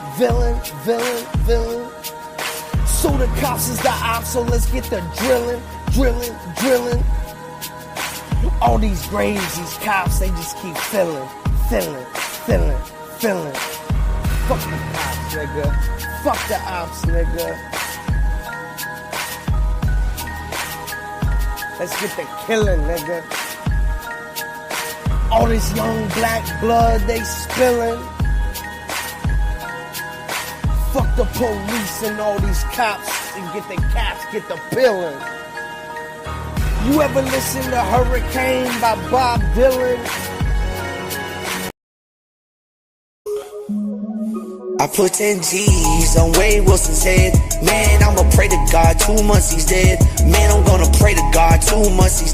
So the cops is the ops, so let's get the drilling. All these graves, these cops, they just keep filling. Fuck the cops, nigga. Fuck the ops, nigga. Let's get the killing, nigga. All this young black blood they spilling. Fuck the police and all these cops and get the cops, get the billing. You ever listen to Hurricane by Bob Dylan? I put 10 G's on Wade Wilson's head. Man, I'ma pray to God 2 months he's dead. Man, I'm gonna pray to God 2 months he's